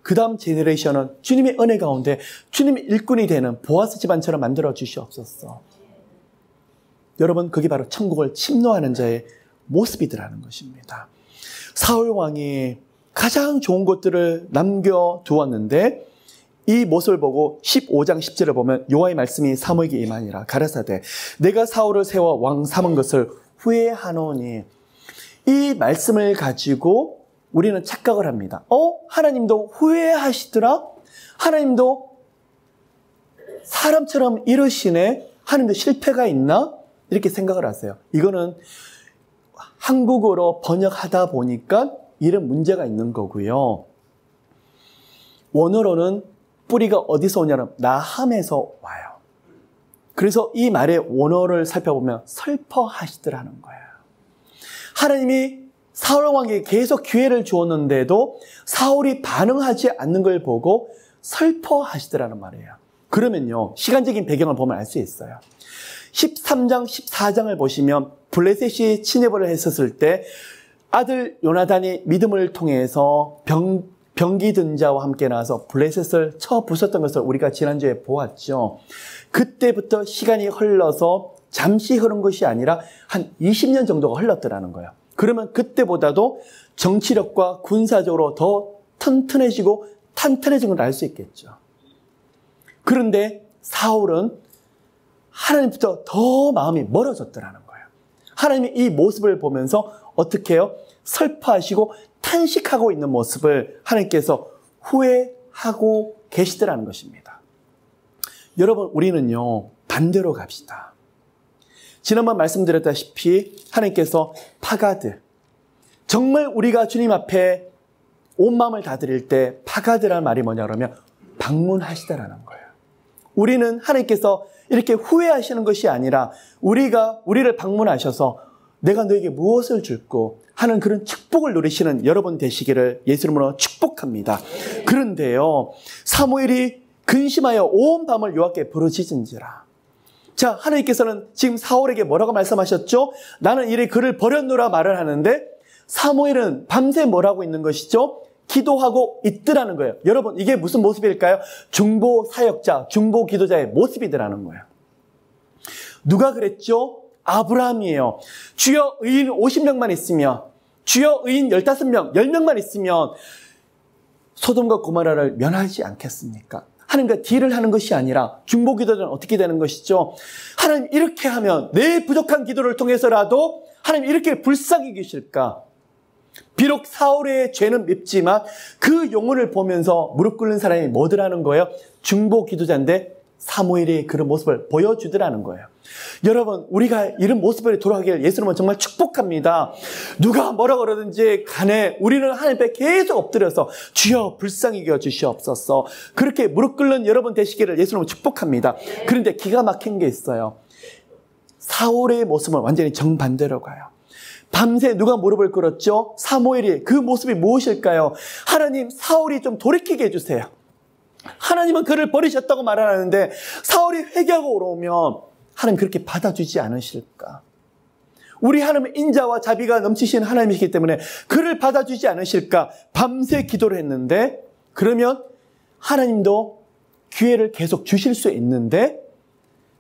그 다음 제너레이션은 주님의 은혜 가운데 주님의 일꾼이 되는 보아스 집안처럼 만들어 주시옵소서. 여러분 그게 바로 천국을 침노하는 자의 모습이더라는 것입니다. 사울 왕이 가장 좋은 것들을 남겨두었는데 이 모습을 보고 15장 10절을 보면 여호와의 말씀이 사무에게 임하니라. 가라사대 내가 사울을 세워 왕 삼은 것을 후회하노니. 이 말씀을 가지고 우리는 착각을 합니다. 하나님도 후회하시더라? 하나님도 사람처럼 이러시네? 하나님도 실패가 있나? 이렇게 생각을 하세요. 이거는 한국어로 번역하다 보니까 이런 문제가 있는 거고요. 원어로는 뿌리가 어디서 오냐면 나함에서 와요. 그래서 이 말의 원어를 살펴보면 슬퍼하시더라는 거예요. 하나님이 사울 왕에게 계속 기회를 주었는데도 사울이 반응하지 않는 걸 보고 슬퍼하시더라는 말이에요. 그러면요, 시간적인 배경을 보면 알 수 있어요. 13장, 14장을 보시면 블레셋이 침입을 했었을 때 아들 요나단이 믿음을 통해서 병기 든 자와 함께 나와서 블레셋을 쳐 부쉈던 것을 우리가 지난주에 보았죠. 그때부터 시간이 흘러서 잠시 흐른 것이 아니라 한 20년 정도가 흘렀더라는 거예요. 그러면 그때보다도 정치력과 군사적으로 더 튼튼해지고 탄탄해진 걸 알 수 있겠죠. 그런데 사울은 하나님부터 더 마음이 멀어졌더라는 거예요. 하나님이 이 모습을 보면서 어떻게 해요? 슬퍼하시고 탄식하고 있는 모습을 하나님께서 후회하고 계시더라는 것입니다. 여러분, 우리는요, 반대로 갑시다. 지난번 말씀드렸다시피 하나님께서 파가드, 정말 우리가 주님 앞에 온 마음을 다 드릴 때 파가드라는 말이 뭐냐 그러면 방문하시다라는 거예요. 우리는 하나님께서 이렇게 후회하시는 것이 아니라 우리를 방문하셔서 내가 너에게 무엇을 줄고 하는 그런 축복을 누리시는 여러분 되시기를 예수 이름으로 축복합니다. 그런데요, 사무엘이 근심하여 온 밤을 여호와께 부르짖은지라. 자, 하나님께서는 지금 사울에게 뭐라고 말씀하셨죠? 나는 이리 그를 버렸노라 말을 하는데 사무엘은 밤새 뭐라고 있는 것이죠? 기도하고 있더라는 거예요. 여러분, 이게 무슨 모습일까요? 중보 사역자, 중보 기도자의 모습이더라는 거예요. 누가 그랬죠? 아브라함이에요. 주여 의인 50명만 있으면, 주여 의인 15명, 10명만 있으면 소돔과 고모라를 면하지 않겠습니까? 하나님과 딜을 하는 것이 아니라 중보 기도자는 어떻게 되는 것이죠? 하나님 이렇게 하면 내 부족한 기도를 통해서라도 하나님 이렇게 불쌍히 계실까? 비록 사울의 죄는 밉지만 그 영혼을 보면서 무릎 꿇는 사람이 뭐더라는 거예요? 중보 기도자인데 사무엘이 그런 모습을 보여주더라는 거예요. 여러분, 우리가 이런 모습을 돌아가길 예수님은 정말 축복합니다. 누가 뭐라 그러든지 간에 우리는 하나님 앞에 계속 엎드려서 주여 불쌍히 여겨 주시옵소서, 그렇게 무릎 꿇는 여러분 되시기를 예수님은 축복합니다. 그런데 기가 막힌 게 있어요. 사울의 모습은 완전히 정반대로 가요. 밤새 누가 무릎을 꿇었죠? 사무엘이. 그 모습이 무엇일까요? 하나님, 사울이 좀 돌이키게 해주세요. 하나님은 그를 버리셨다고 말하는데 사울이 회개하고 오면 하나님 그렇게 받아주지 않으실까? 우리 하나님은 인자와 자비가 넘치신 하나님이시기 때문에 그를 받아주지 않으실까? 밤새 기도를 했는데, 그러면 하나님도 기회를 계속 주실 수 있는데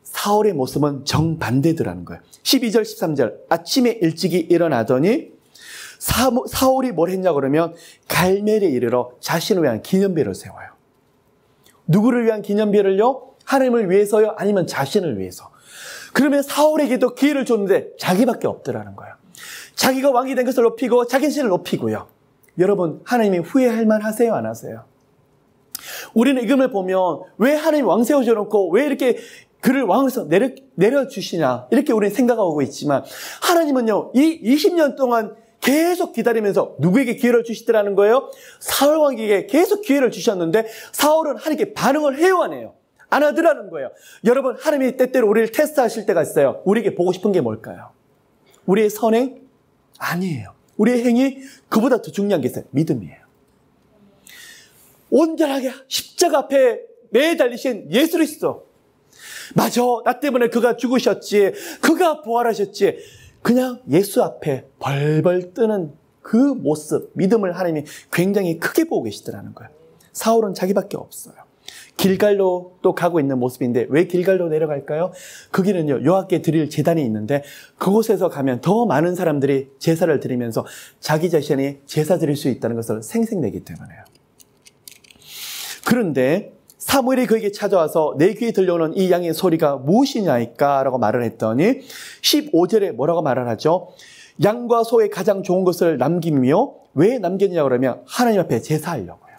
사울의 모습은 정반대더라는 거예요. 12절 13절 아침에 일찍이 일어나더니 사울이 뭘 했냐 그러면 갈멜에 이르러 자신을 위한 기념비를 세워요. 누구를 위한 기념비를요? 하나님을 위해서요? 아니면 자신을 위해서? 그러면 사울에게도 기회를 줬는데 자기밖에 없더라는 거예요. 자기가 왕이 된 것을 높이고 자기 자신을 높이고요. 여러분, 하나님이 후회할 만하세요? 안 하세요? 우리는 이금을 보면 왜 하나님이 왕 세워줘놓고 왜 이렇게 그를 왕으로서 내려주시냐 이렇게 우리는 생각하고 있지만 하나님은요, 이 20년 동안 계속 기다리면서 누구에게 기회를 주시더라는 거예요? 사울 왕에게 계속 기회를 주셨는데 사울은 하나님께 반응을 해요, 안 해요? 안 하더라는 거예요. 여러분, 하나님이 때때로 우리를 테스트하실 때가 있어요. 우리에게 보고 싶은 게 뭘까요? 우리의 선행? 아니에요. 우리의 행위? 그보다 더 중요한 게 있어요. 믿음이에요. 온전하게 십자가 앞에 매달리신 예수 그리스도. 맞아, 나 때문에 그가 죽으셨지, 그가 부활하셨지. 그냥 예수 앞에 벌벌 뜨는 그 모습, 믿음을 하나님이 굉장히 크게 보고 계시더라는 거예요. 사울은 자기밖에 없어요. 길갈로 또 가고 있는 모습인데 왜 길갈로 내려갈까요? 거기는요, 여호와께 드릴 제단이 있는데 그곳에서 가면 더 많은 사람들이 제사를 드리면서 자기 자신이 제사 드릴 수 있다는 것을 생색내기 때문에요. 그런데 사무엘이 그에게 찾아와서 내 귀에 들려오는 이 양의 소리가 무엇이냐이까 라고 말을 했더니 15절에 뭐라고 말을 하죠? 양과 소의 가장 좋은 것을 남기며, 왜 남겼냐 그러면 하나님 앞에 제사하려고요.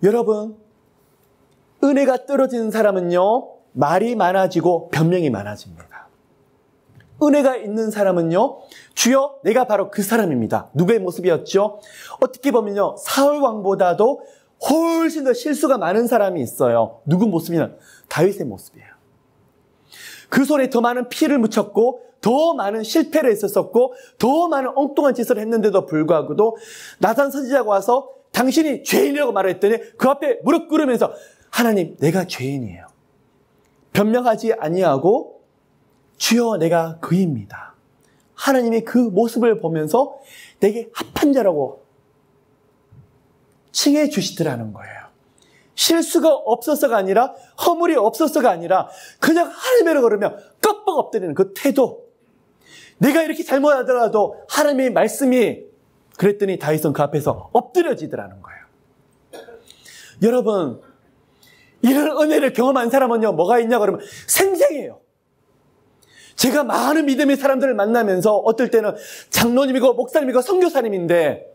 여러분, 은혜가 떨어지는 사람은요, 말이 많아지고 변명이 많아집니다. 은혜가 있는 사람은요, 주여 내가 바로 그 사람입니다. 누구의 모습이었죠? 어떻게 보면요, 사울 왕보다도 훨씬 더 실수가 많은 사람이 있어요. 누구 모습이냐? 다윗의 모습이에요. 그 손에 더 많은 피를 묻혔고 더 많은 실패를 했었고 더 많은 엉뚱한 짓을 했는데도 불구하고도 나단 선지자가 와서 당신이 죄인이라고 말했더니 그 앞에 무릎 꿇으면서 하나님, 내가 죄인이에요. 변명하지 아니하고 주여 내가 그입니다. 하나님이 그 모습을 보면서 내게 합한 자라고 칭해 주시더라는 거예요. 실수가 없어서가 아니라, 허물이 없어서가 아니라 그냥 하나님으로 걸으면 껍벅 엎드리는 그 태도. 내가 이렇게 잘못하더라도 하나님의 말씀이, 그랬더니 다윗은 그 앞에서 엎드려지더라는 거예요. 여러분, 이런 은혜를 경험한 사람은요, 뭐가 있냐 그러면 생생해요. 제가 많은 믿음의 사람들을 만나면서 어떨 때는 장로님이고 목사님이고 선교사님인데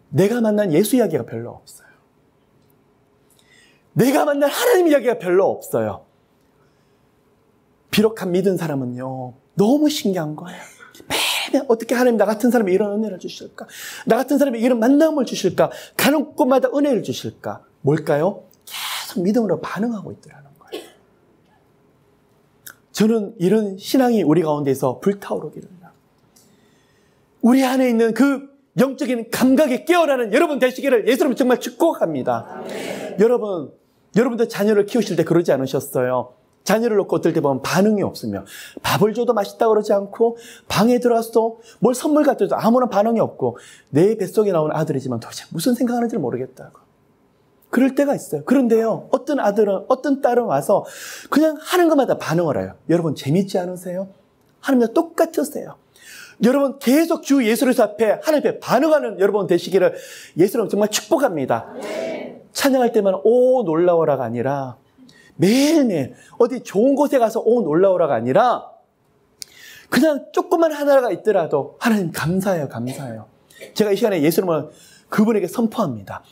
내가 만난 예수 이야기가 별로 없어요. 내가 만난 하나님 이야기가 별로 없어요. 비록 한 믿은 사람은요, 너무 신기한 거예요. 매일 어떻게 하나님 나 같은 사람이 이런 은혜를 주실까? 나 같은 사람이 이런 만남을 주실까? 가는 곳마다 은혜를 주실까? 뭘까요? 계속 믿음으로 반응하고 있더라는 거예요. 저는 이런 신앙이 우리 가운데서 불타오르기를, 우리 안에 있는 그 영적인 감각에 깨어나는 여러분 되시기를 예수님 정말 축복합니다. 여러분도 자녀를 키우실 때 그러지 않으셨어요? 자녀를 놓고 어떨 때 보면 반응이 없으며 밥을 줘도 맛있다고 그러지 않고 방에 들어와서 뭘 선물 갖다 줘도 아무런 반응이 없고 내 뱃속에 나온 아들이지만 도대체 무슨 생각하는지 모르겠다고 그럴 때가 있어요. 그런데요, 어떤 아들은, 어떤 딸은 와서 그냥 하는 것마다 반응을 해요. 여러분 재밌지 않으세요? 하나님과 똑같으세요. 여러분 계속 주 예수를 앞에 하나님 앞에 반응하는 여러분 되시기를 예수님 정말 축복합니다. 찬양할 때만 오 놀라워라가 아니라 매일매일 어디 좋은 곳에 가서 오 놀라워라가 아니라 그냥 조그만 하나가 있더라도 하나님 감사해요. 감사해요. 제가 이 시간에 예수님을 그분에게 선포합니다.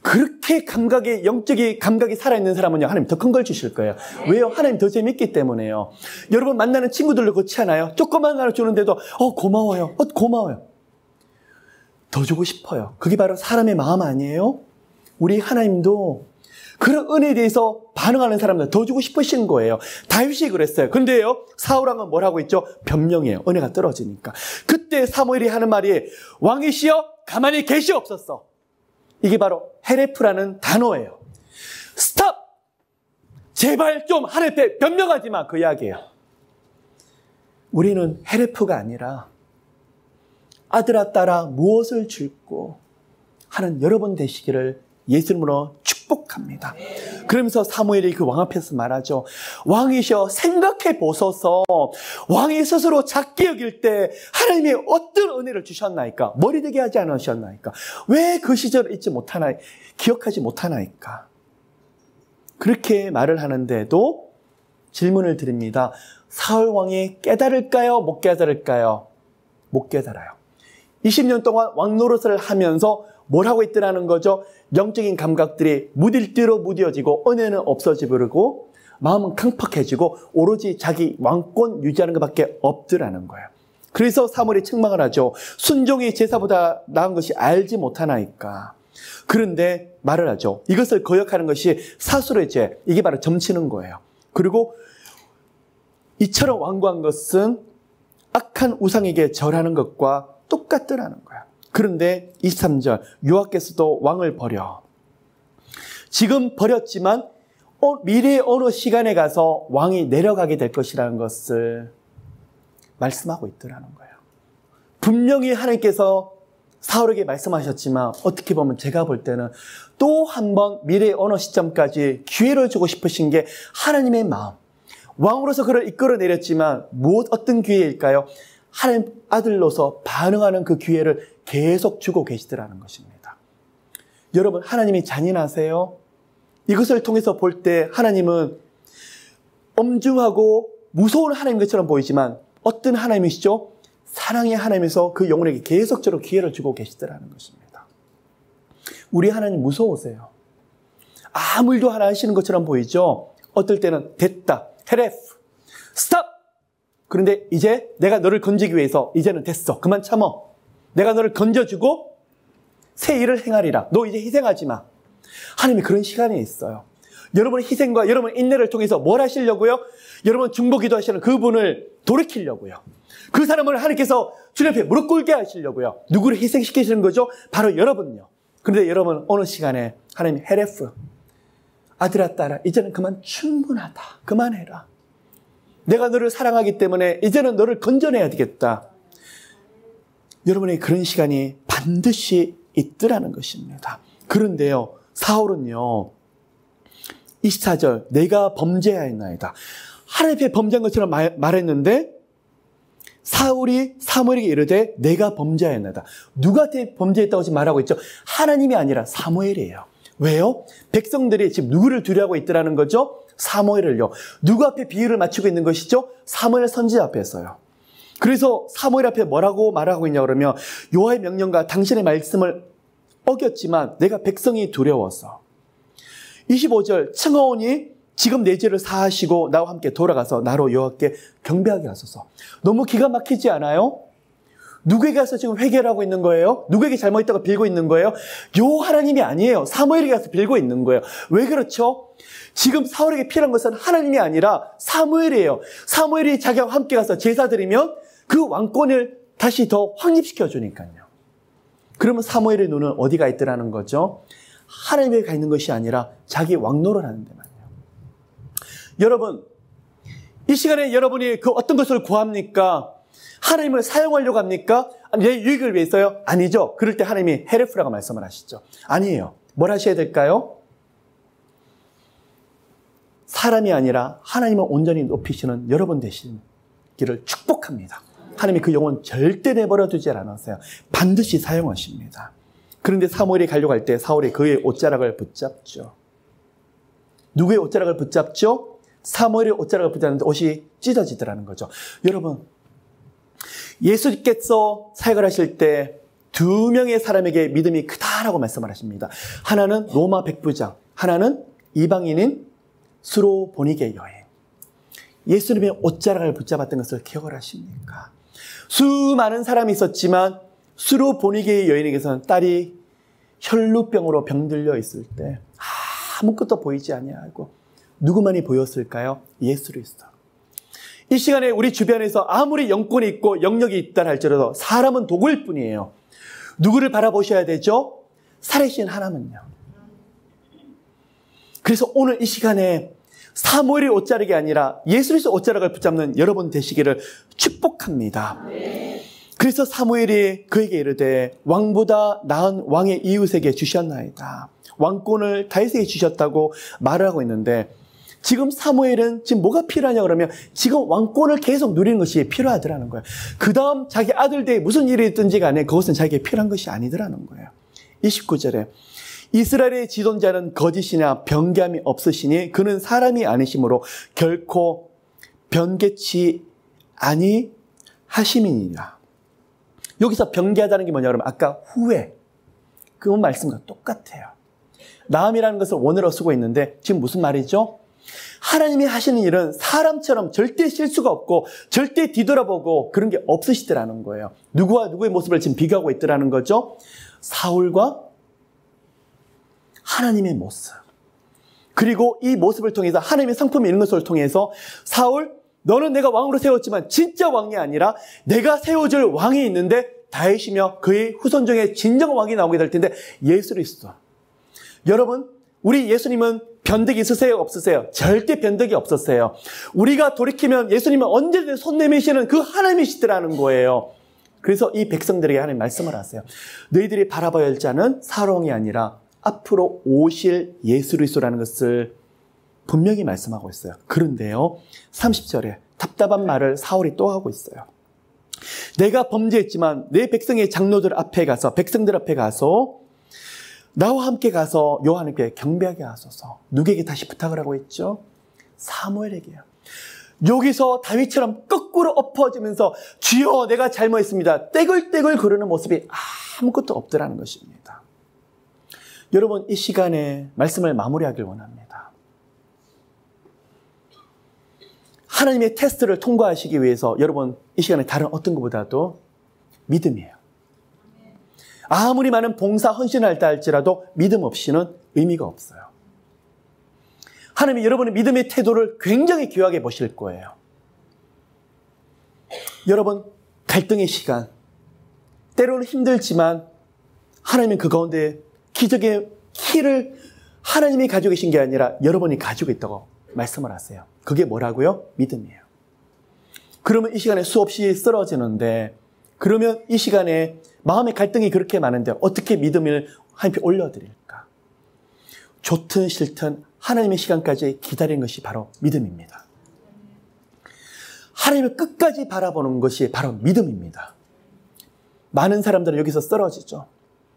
그렇게 감각이, 영적인 감각이 살아있는 사람은요, 하나님 더 큰 걸 주실 거예요. 왜요? 하나님 더 재밌기 때문에요. 여러분 만나는 친구들도 그렇지 않아요? 조그만 거 하나 주는데도 고마워요. 고마워요. 더 주고 싶어요. 그게 바로 사람의 마음 아니에요? 우리 하나님도 그런 은혜에 대해서 반응하는 사람들 더 주고 싶으신 거예요. 다윗이 그랬어요. 근데요, 사울왕은 뭘 하고 있죠? 변명해요. 은혜가 떨어지니까. 그때 사무엘이 하는 말이 왕이시여 가만히 계시옵소서. 이게 바로 헤레프라는 단어예요. 스탑! 제발 좀 하나님 앞에 변명하지 마. 그 이야기예요. 우리는 헤레프가 아니라 아들아 딸아 무엇을 줄고 하는 여러분 되시기를 예수님으로 축복합니다. 그러면서 사무엘이 그 왕 앞에서 말하죠. 왕이셔 생각해 보소서. 왕이 스스로 작게 여길 때 하나님이 어떤 은혜를 주셨나이까? 머리 되게 하지 않으셨나이까? 왜 그 시절을 잊지 못하나, 기억하지 못하나이까? 그렇게 말을 하는데도 질문을 드립니다. 사울 왕이 깨달을까요? 못 깨달을까요? 못 깨달아요. 20년 동안 왕 노릇을 하면서 뭘 하고 있더라는 거죠? 영적인 감각들이 무딜대로 무뎌지고 은혜는 없어지고 마음은 강팍해지고 오로지 자기 왕권 유지하는 것밖에 없더라는 거예요. 그래서 사무엘이 책망을 하죠. 순종이 제사보다 나은 것이 알지 못하나이까. 그런데 말을 하죠. 이것을 거역하는 것이 사술의 죄. 이게 바로 점치는 거예요. 그리고 이처럼 완고한 것은 악한 우상에게 절하는 것과 똑같더라는 거야. 그런데 23절 여호와께서도 왕을 버려. 지금 버렸지만 미래의 어느 시간에 가서 왕이 내려가게 될 것이라는 것을 말씀하고 있더라는 거예요. 분명히 하나님께서 사울에게 말씀하셨지만 어떻게 보면 제가 볼 때는 또 한 번 미래의 어느 시점까지 기회를 주고 싶으신 게 하나님의 마음. 왕으로서 그를 이끌어내렸지만 어떤 기회일까요? 하나님 아들로서 반응하는 그 기회를 계속 주고 계시더라는 것입니다. 여러분 하나님이 잔인하세요? 이것을 통해서 볼 때 하나님은 엄중하고 무서운 하나님 것처럼 보이지만 어떤 하나님이시죠? 사랑의 하나님에서 그 영혼에게 계속적으로 기회를 주고 계시더라는 것입니다. 우리 하나님 무서우세요. 아무 일도 하나 하시는 것처럼 보이죠? 어떨 때는 됐다, 헤레프, 스탑! 그런데 이제 내가 너를 건지기 위해서 이제는 됐어. 그만 참어. 내가 너를 건져주고 새 일을 행하리라. 너 이제 희생하지 마. 하나님이 그런 시간이 있어요. 여러분의 희생과 여러분의 인내를 통해서 뭘 하시려고요? 여러분 중보기도 하시는 그분을 돌이키려고요. 그 사람을 하나님께서 주님 앞에 무릎 꿇게 하시려고요. 누구를 희생시키시는 거죠? 바로 여러분요. 그런데 여러분 어느 시간에 하나님이 헤레프, 아들아 딸아 이제는 그만 충분하다. 그만해라. 내가 너를 사랑하기 때문에 이제는 너를 건져내야 되겠다. 여러분의 그런 시간이 반드시 있더라는 것입니다. 그런데요, 사울은요, 24절, 내가 범죄하였나이다. 하나님 앞에 범죄한 것처럼 말했는데, 사울이 사무엘에게 이르되, 내가 범죄하였나이다. 누구한테 범죄했다고 지금 말하고 있죠? 하나님이 아니라 사무엘이에요. 왜요? 백성들이 지금 누구를 두려워하고 있더라는 거죠? 사무엘을요. 누구 앞에 비유를 맞추고 있는 것이죠? 사무엘 선지자 앞에서요. 그래서 사무엘 앞에 뭐라고 말하고 있냐 그러면 여호와의 명령과 당신의 말씀을 어겼지만 내가 백성이 두려워서. 25절 청하오니 지금 내 죄를 사하시고 나와 함께 돌아가서 나로 여호와께 경배하게 하소서. 너무 기가 막히지 않아요? 누구에게 가서 지금 회개를 하고 있는 거예요? 누구에게 잘못했다고 빌고 있는 거예요? 요 하나님이 아니에요. 사무엘에게 가서 빌고 있는 거예요. 왜 그렇죠? 지금 사울에게 필요한 것은 하나님이 아니라 사무엘이에요. 사무엘이 자기와 함께 가서 제사 드리면 그 왕권을 다시 더 확립시켜 주니까요. 그러면 사무엘의 눈은 어디가 있더라는 거죠? 하나님에게 가 있는 것이 아니라 자기 왕노를 하는 데만요. 여러분, 이 시간에 여러분이 그 어떤 것을 구합니까? 하나님을 사용하려고 합니까? 내 유익을 위해서요? 아니죠. 그럴 때 하나님이 헤레프라고 말씀을 하시죠. 아니에요. 뭘 하셔야 될까요? 사람이 아니라 하나님을 온전히 높이시는 여러분 되시기를 축복합니다. 하나님이 그 영혼 절대 내버려 두지 않았어요. 반드시 사용하십니다. 그런데 사무엘이 가려고 할 때 사울이 그의 옷자락을 붙잡죠. 누구의 옷자락을 붙잡죠? 사무엘의 옷자락을 붙잡는데 옷이 찢어지더라는 거죠. 여러분, 예수께서 사역을 하실 때 두 명의 사람에게 믿음이 크다라고 말씀을 하십니다. 하나는 로마 백부장, 하나는 이방인인 수로보니게 여인. 예수님의 옷자락을 붙잡았던 것을 기억을 하십니까? 수많은 사람이 있었지만 수로보니게 여인에게서는 딸이 혈루병으로 병들려 있을 때 아무것도 보이지 아니하고 누구만이 보였을까요? 예수 그리스도. 이 시간에 우리 주변에서 아무리 영권이 있고 영역이 있다 할지라도 사람은 도구일 뿐이에요. 누구를 바라보셔야 되죠? 살아계신 하나님은요. 그래서 오늘 이 시간에 사무엘의 옷자락이 아니라 예수 그리스도 옷자락을 붙잡는 여러분 되시기를 축복합니다. 그래서 사무엘이 그에게 이르되 왕보다 나은 왕의 이웃에게 주셨나이다. 왕권을 다윗에게 주셨다고 말을 하고 있는데 지금 사무엘은 지금 뭐가 필요하냐 그러면 지금 왕권을 계속 누리는 것이 필요하더라는 거예요. 그 다음 자기 아들들이 무슨 일이 있든지 간에 그것은 자기에게 필요한 것이 아니더라는 거예요. 29절에 이스라엘의 지존자는 거짓이나 변개함이 없으시니 그는 사람이 아니시므로 결코 변개치 아니하심이니라. 여기서 변개하다는 게 뭐냐 그러면 아까 후회 그 말씀과 똑같아요. 나음이라는 것을 원어로 쓰고 있는데 지금 무슨 말이죠? 하나님이 하시는 일은 사람처럼 절대 실수가 없고 절대 뒤돌아보고 그런 게 없으시더라는 거예요. 누구와 누구의 모습을 지금 비교하고 있더라는 거죠. 사울과 하나님의 모습. 그리고 이 모습을 통해서 하나님의 성품이 있는 것을 통해서 사울 너는 내가 왕으로 세웠지만 진짜 왕이 아니라 내가 세워줄 왕이 있는데 다윗이며 그의 후손 중에 진정한 왕이 나오게 될 텐데 예수 그리스도. 여러분 우리 예수님은 변덕이 있으세요? 없으세요? 절대 변덕이 없었어요. 우리가 돌이키면 예수님은 언제든 손 내미시는 그 하나님이시더라는 거예요. 그래서 이 백성들에게 하나님 말씀을 하세요. 너희들이 바라봐야 할 자는 사롱이 아니라 앞으로 오실 예수 그리스도라는 것을 분명히 말씀하고 있어요. 그런데요 30절에 답답한 말을 사울이 또 하고 있어요. 내가 범죄했지만 내 백성의 장로들 앞에 가서 백성들 앞에 가서 나와 함께 가서 여호와 하나님께 경배하게 하소서. 누구에게 다시 부탁을 하고 있죠? 사무엘에게요. 여기서 다윗처럼 거꾸로 엎어지면서 주여 내가 잘못했습니다. 떼굴떼굴 그러는 모습이 아무것도 없더라는 것입니다. 여러분 이 시간에 말씀을 마무리하길 원합니다. 하나님의 테스트를 통과하시기 위해서 여러분 이 시간에 다른 어떤 것보다도 믿음이에요. 아무리 많은 봉사 헌신을 할다 할지라도 믿음 없이는 의미가 없어요. 하나님이 여러분의 믿음의 태도를 굉장히 귀하게 보실 거예요. 여러분 갈등의 시간 때로는 힘들지만 하나님은 그 가운데 기적의 키를 하나님이 가지고 계신 게 아니라 여러분이 가지고 있다고 말씀을 하세요. 그게 뭐라고요? 믿음이에요. 그러면 이 시간에 수없이 쓰러지는데 그러면 이 시간에 마음의 갈등이 그렇게 많은데 어떻게 믿음을 하나님께 올려드릴까? 좋든 싫든 하나님의 시간까지 기다리는 것이 바로 믿음입니다. 하나님을 끝까지 바라보는 것이 바로 믿음입니다. 많은 사람들은 여기서 쓰러지죠.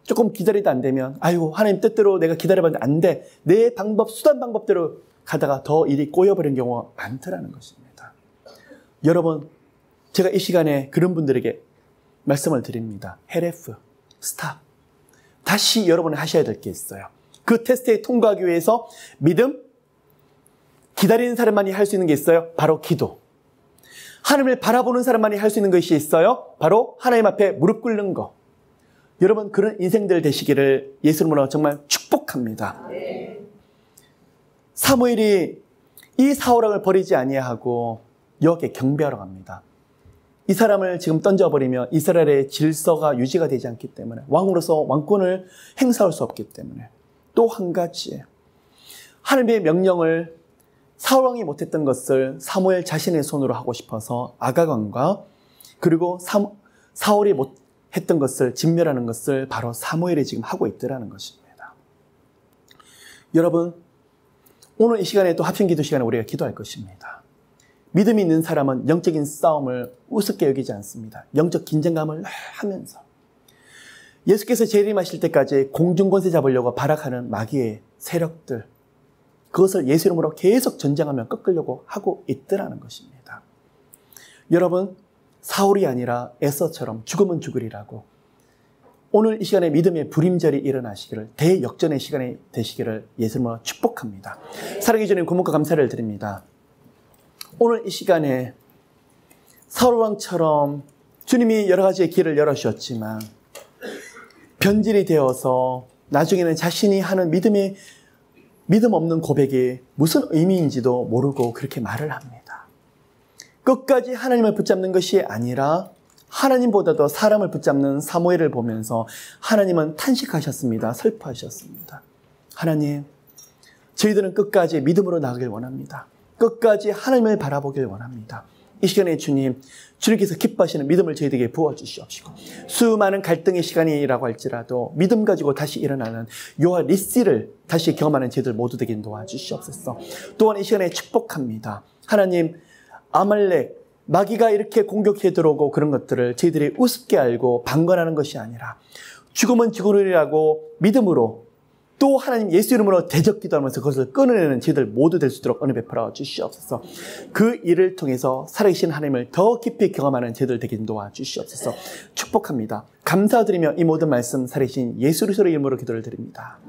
조금 기다리다 안 되면 아이고 하나님 뜻대로 내가 기다려봤는데 안 돼. 내 방법, 수단 방법대로 가다가 더 일이 꼬여버린 경우가 많더라는 것입니다. 여러분, 제가 이 시간에 그런 분들에게 말씀을 드립니다. 헤레프, 스탑. 다시 여러분이 하셔야 될 게 있어요. 그 테스트에 통과하기 위해서 믿음, 기다리는 사람만이 할 수 있는 게 있어요. 바로 기도. 하나님을 바라보는 사람만이 할 수 있는 것이 있어요. 바로 하나님 앞에 무릎 꿇는 거. 여러분, 그런 인생들 되시기를 예수 이름으로 정말 축복합니다. 사무엘이 이 사울왕을 버리지 아니하고 여호와께 경배하러 갑니다. 이 사람을 지금 던져버리면 이스라엘의 질서가 유지가 되지 않기 때문에, 왕으로서 왕권을 행사할 수 없기 때문에. 또 한 가지, 하나님의 명령을 사울왕이 못했던 것을 사무엘 자신의 손으로 하고 싶어서 아가관과, 그리고 사울이 못했던 것을 진멸하는 것을 바로 사무엘이 지금 하고 있더라는 것입니다. 여러분, 오늘 이 시간에 또 합심기도 시간에 우리가 기도할 것입니다. 믿음이 있는 사람은 영적인 싸움을 우습게 여기지 않습니다. 영적 긴장감을 하면서 예수께서 재림하실 때까지 공중권세 잡으려고 발악하는 마귀의 세력들, 그것을 예수 이름으로 계속 전쟁하며 꺾으려고 하고 있더라는 것입니다. 여러분, 사울이 아니라 에서처럼 죽으면 죽으리라고 오늘 이 시간에 믿음의 불임절이 일어나시기를, 대역전의 시간이 되시기를 예수 이름으로 축복합니다. 사랑해 주님, 고문과 감사를 드립니다. 오늘 이 시간에 사울왕처럼 주님이 여러 가지의 길을 열어주셨지만 변질이 되어서 나중에는 자신이 하는 믿음 없는 고백이 무슨 의미인지도 모르고 그렇게 말을 합니다. 끝까지 하나님을 붙잡는 것이 아니라 하나님보다도 사람을 붙잡는 사무엘을 보면서 하나님은 탄식하셨습니다. 슬퍼하셨습니다. 하나님, 저희들은 끝까지 믿음으로 나가길 원합니다. 끝까지 하나님을 바라보길 원합니다. 이 시간에 주님께서 기뻐하시는 믿음을 저희에게 부어주시옵시고, 수많은 갈등의 시간이라고 할지라도 믿음 가지고 다시 일어나는 요한 리시를 다시 경험하는 저희들 모두 되게 도와주시옵소서. 또한 이 시간에 축복합니다. 하나님, 아말렉, 마귀가 이렇게 공격해 들어오고 그런 것들을 저희들이 우습게 알고 방관하는 것이 아니라 죽으면 죽으리라고 믿음으로, 또 하나님 예수 이름으로 대적 기도하면서 그것을 끊어내는 저희들 모두 될 수 있도록 은혜 베풀어 주시옵소서. 그 일을 통해서 살아계신 하나님을 더 깊이 경험하는 저희들 되게 도와주시옵소서. 축복합니다. 감사드리며 이 모든 말씀 살아계신 예수 그리스도의 이름으로 기도를 드립니다.